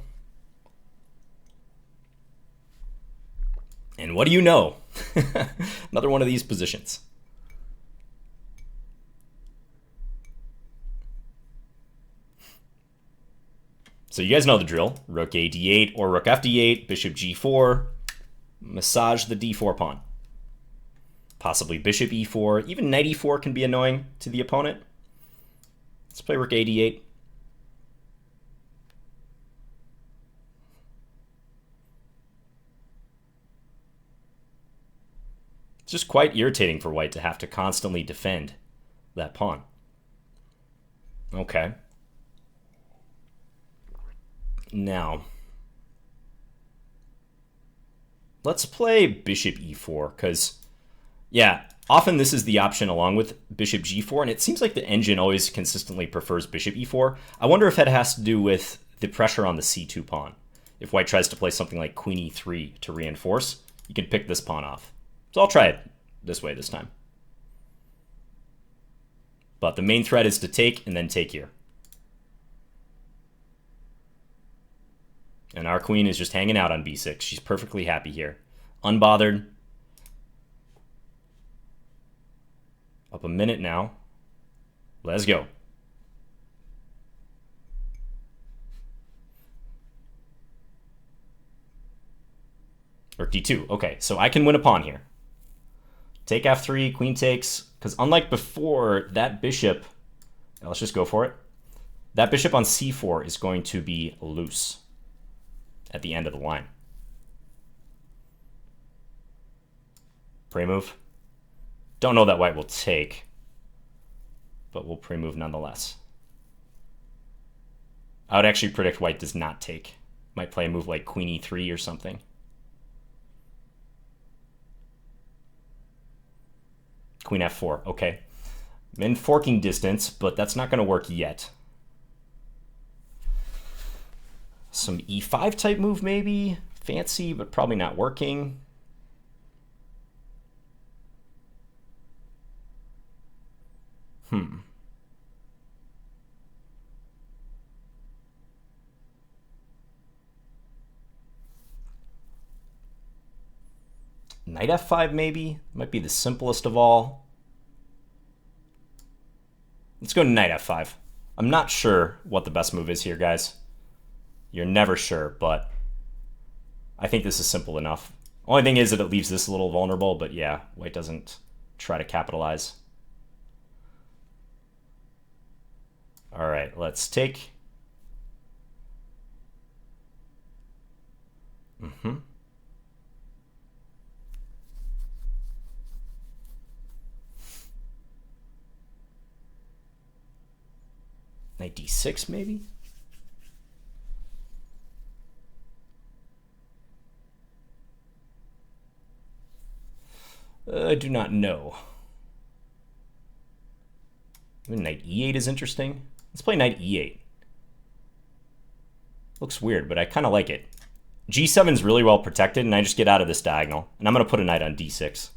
And what do you know? Another one of these positions. So you guys know the drill. Rook a d8 or rook f d8, bishop g4. Massage the d4 pawn. Possibly bishop e4. Even knight e4 can be annoying to the opponent. Let's play rook a d8. It's just quite irritating for white to have to constantly defend that pawn. Okay. Now, let's play bishop e4, because, yeah, often this is the option along with bishop g4, and it seems like the engine always consistently prefers bishop e4. I wonder if that has to do with the pressure on the c2 pawn. If white tries to play something like queen e3 to reinforce, you can pick this pawn off. So I'll try it this way this time. But the main threat is to take and then take here. And our queen is just hanging out on b6. She's perfectly happy here. Unbothered. Up a minute now. Let's go. Rook d2. Okay, so I can win a pawn here. Take f3, queen takes. Because unlike before, that bishop... Let's just go for it. That bishop on c4 is going to be loose at the end of the line. Pre-move. Don't know that white will take, but we'll pre-move nonetheless. I would actually predict white does not take. Might play a move like queen e3 or something. Queen f4, okay. I'm in forking distance, but that's not going to work yet. Some e5 type move maybe. Fancy, but probably not working. Knight f5 maybe. Might be the simplest of all. Let's go to knight f5. I'm not sure what the best move is here, guys. You're never sure, but I think this is simple enough. Only thing is that it leaves this a little vulnerable, but yeah, white doesn't try to capitalize. All right, let's take. Knight d6 maybe? I do not know. Knight e8 is interesting. Let's play knight e8. Looks weird, but I kind of like it. g7 is really well protected, and I just get out of this diagonal. And I'm going to put a knight on d6.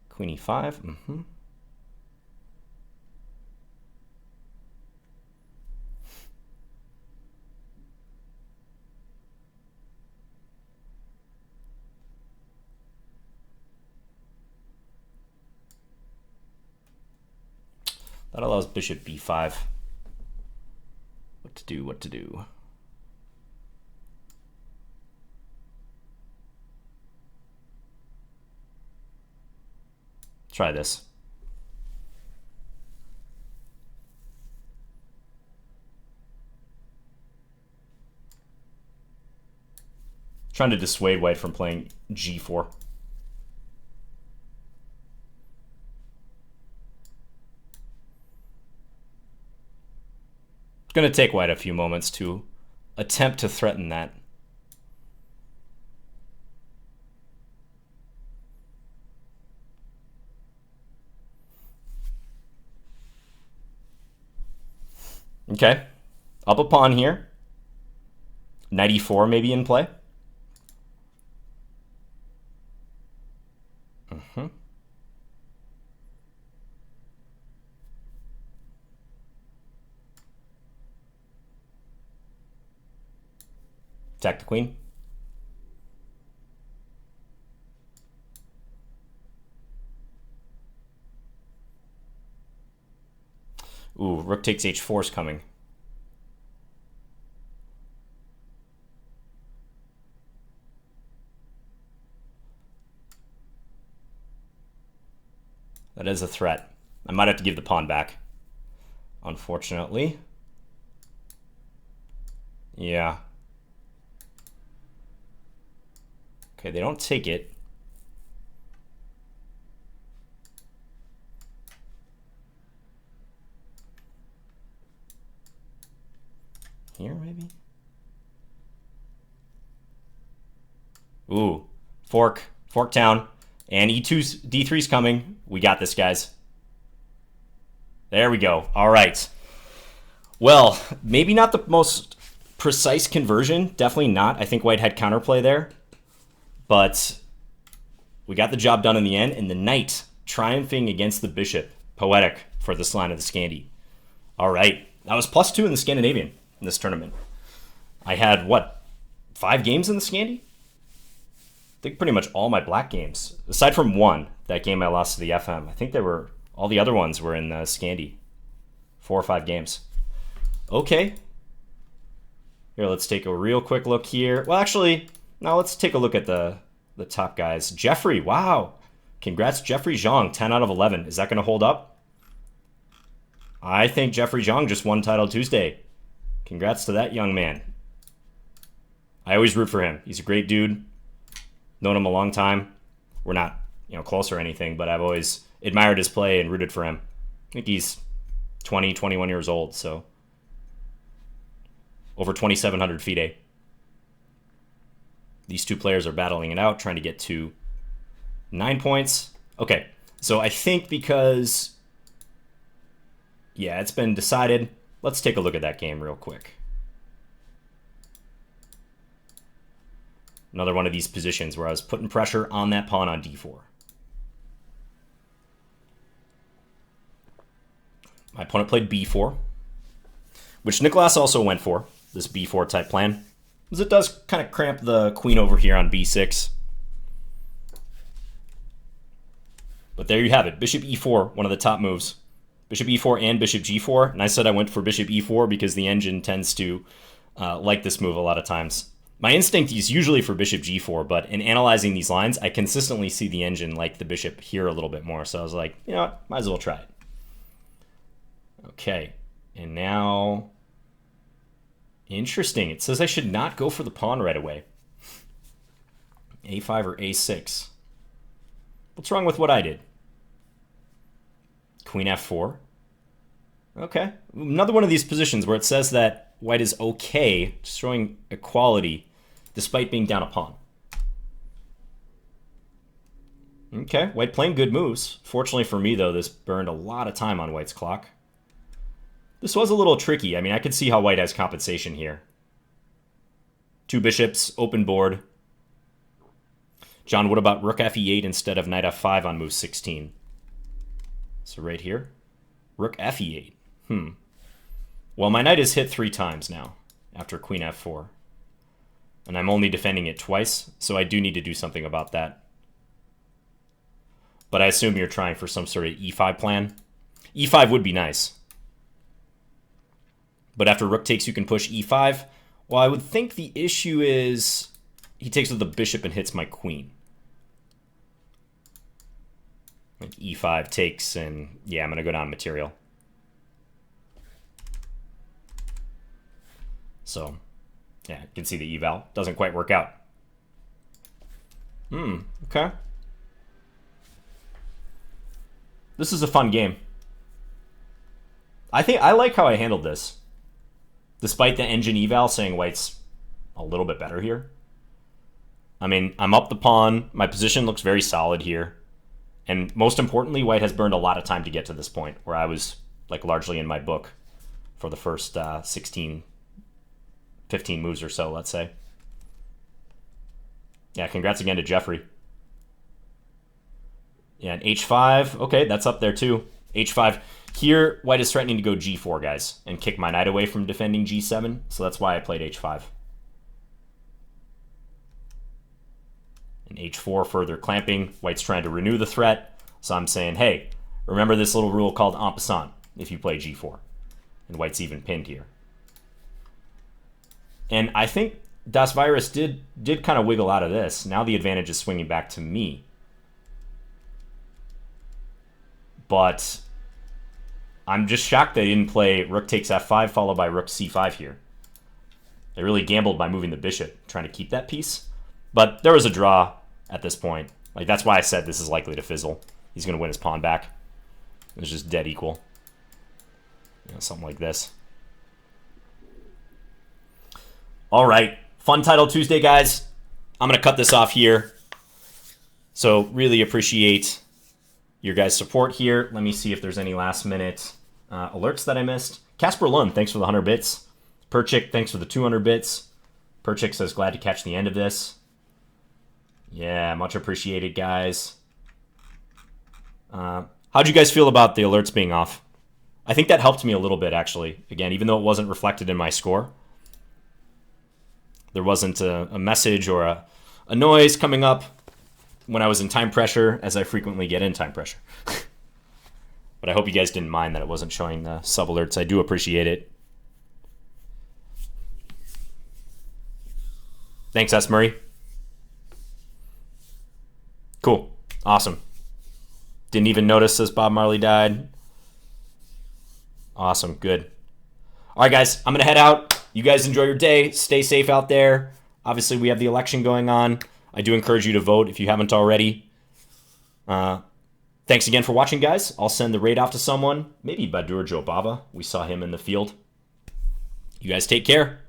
Queen e5. That allows bishop b5. What to do, what to do. Try this. Trying to dissuade white from playing g4. It's going to take white a few moments to attempt to threaten that. Okay, up a pawn here. Knight e4 maybe in play. Attack the queen. Ooh, rook takes h4 is coming. That is a threat. I might have to give the pawn back, unfortunately. Yeah. Okay, they don't take it. Here, maybe? Ooh, fork down. And e2's, d3's coming. We got this, guys. There we go. All right. Well, maybe not the most precise conversion. Definitely not. I think white had counterplay there. But we got the job done in the end. And the knight triumphing against the bishop. Poetic for this line of the Scandi. All right. That was +2 in the Scandinavian in this tournament. I had, what, 5 games in the Scandi? I think pretty much all my black games, aside from one, that game I lost to the FM. I think all the other ones were in the Scandi. 4 or 5 games. Okay. Here, let's take a real quick look here. Well, actually, now let's take a look at the top guys. Jeffrey, wow. Congrats, Jeffrey Zhang, 10 out of 11. Is that going to hold up? I think Jeffrey Zhang just won Title Tuesday. Congrats to that young man. I always root for him. He's a great dude. Known him a long time. We're not, close or anything, but I've always admired his play and rooted for him. I think he's 20, 21 years old, so over 2,700 FIDE. These two players are battling it out, trying to get to 9 points. Okay, so I think because, it's been decided. Let's take a look at that game real quick. Another one of these positions where I was putting pressure on that pawn on d4. My opponent played b4, which Nicolas also went for, this b4 type plan, because it does kind of cramp the queen over here on b6. But there you have it, bishop e4, one of the top moves. Bishop e4 and bishop g4, and I said I went for bishop e4 because the engine tends to like this move a lot of times. My instinct is usually for bishop g4, but in analyzing these lines, I consistently see the engine like the bishop here a little bit more. So I was like, you know what, might as well try it. Okay, and now, interesting. It says I should not go for the pawn right away. a5 or a6. What's wrong with what I did? Queen f4. Okay, another one of these positions where it says that white is okay, showing equality despite being down a pawn. Okay, white playing good moves. Fortunately for me, though, this burned a lot of time on white's clock. This was a little tricky. I mean, I could see how white has compensation here. 2 bishops, open board. John, what about rook fe8 instead of knight f5 on move 16? So right here, rook fe8. Well, my knight is hit 3 times now after queen f4. And I'm only defending it twice, so I do need to do something about that. But I assume you're trying for some sort of e5 plan. E5 would be nice. But after rook takes, you can push e5. Well, I would think the issue is he takes with the bishop and hits my queen. Like e5 takes, and yeah, I'm going to go down material. So, yeah, you can see the eval. Doesn't quite work out. Okay. This is a fun game. I like how I handled this. Despite the engine eval saying white's a little bit better here. I mean, I'm up the pawn. My position looks very solid here. And most importantly, white has burned a lot of time to get to this point, where I was like largely in my book for the first 16, 15 moves or so, let's say. Yeah, congrats again to Jeffrey. Yeah, and h5. Okay, that's up there too. h5. Here, white is threatening to go g4, guys, and kick my knight away from defending g7, so that's why I played h5. And h4, further clamping. White's trying to renew the threat, so I'm saying, hey, remember this little rule called en passant if you play g4. And white's even pinned here. And I think Das Virus did kind of wiggle out of this. Now the advantage is swinging back to me. But I'm just shocked they didn't play rook takes f5 followed by rook c5 here. They really gambled by moving the bishop, trying to keep that piece. But there was a draw at this point. Like, that's why I said this is likely to fizzle. He's going to win his pawn back. It was just dead equal. You know, something like this. All right. Fun Title Tuesday, guys. I'm going to cut this off here. So really appreciate your guys' support here. Let me see if there's any last-minute alerts that I missed. Casper Lund, thanks for the 100 bits. Perchik, thanks for the 200 bits. Perchik says, glad to catch the end of this. Yeah, much appreciated, guys. How'd you guys feel about the alerts being off? I think that helped me a little bit, actually. Again, even though it wasn't reflected in my score. There wasn't a message or a noise coming up when I was in time pressure, as I frequently get in time pressure. But I hope you guys didn't mind that it wasn't showing the sub alerts. I do appreciate it. Thanks, S. Murray. Cool. Awesome. Didn't even notice as Bob Marley died. Awesome. Good. All right, guys. I'm going to head out. You guys enjoy your day. Stay safe out there. Obviously, we have the election going on. I do encourage you to vote if you haven't already. Thanks again for watching, guys. I'll send the raid off to someone. Maybe Badur Jobava. We saw him in the field. You guys take care.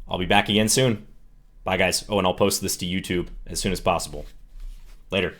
I'll be back again soon. Bye, guys. Oh, and I'll post this to YouTube as soon as possible. Later.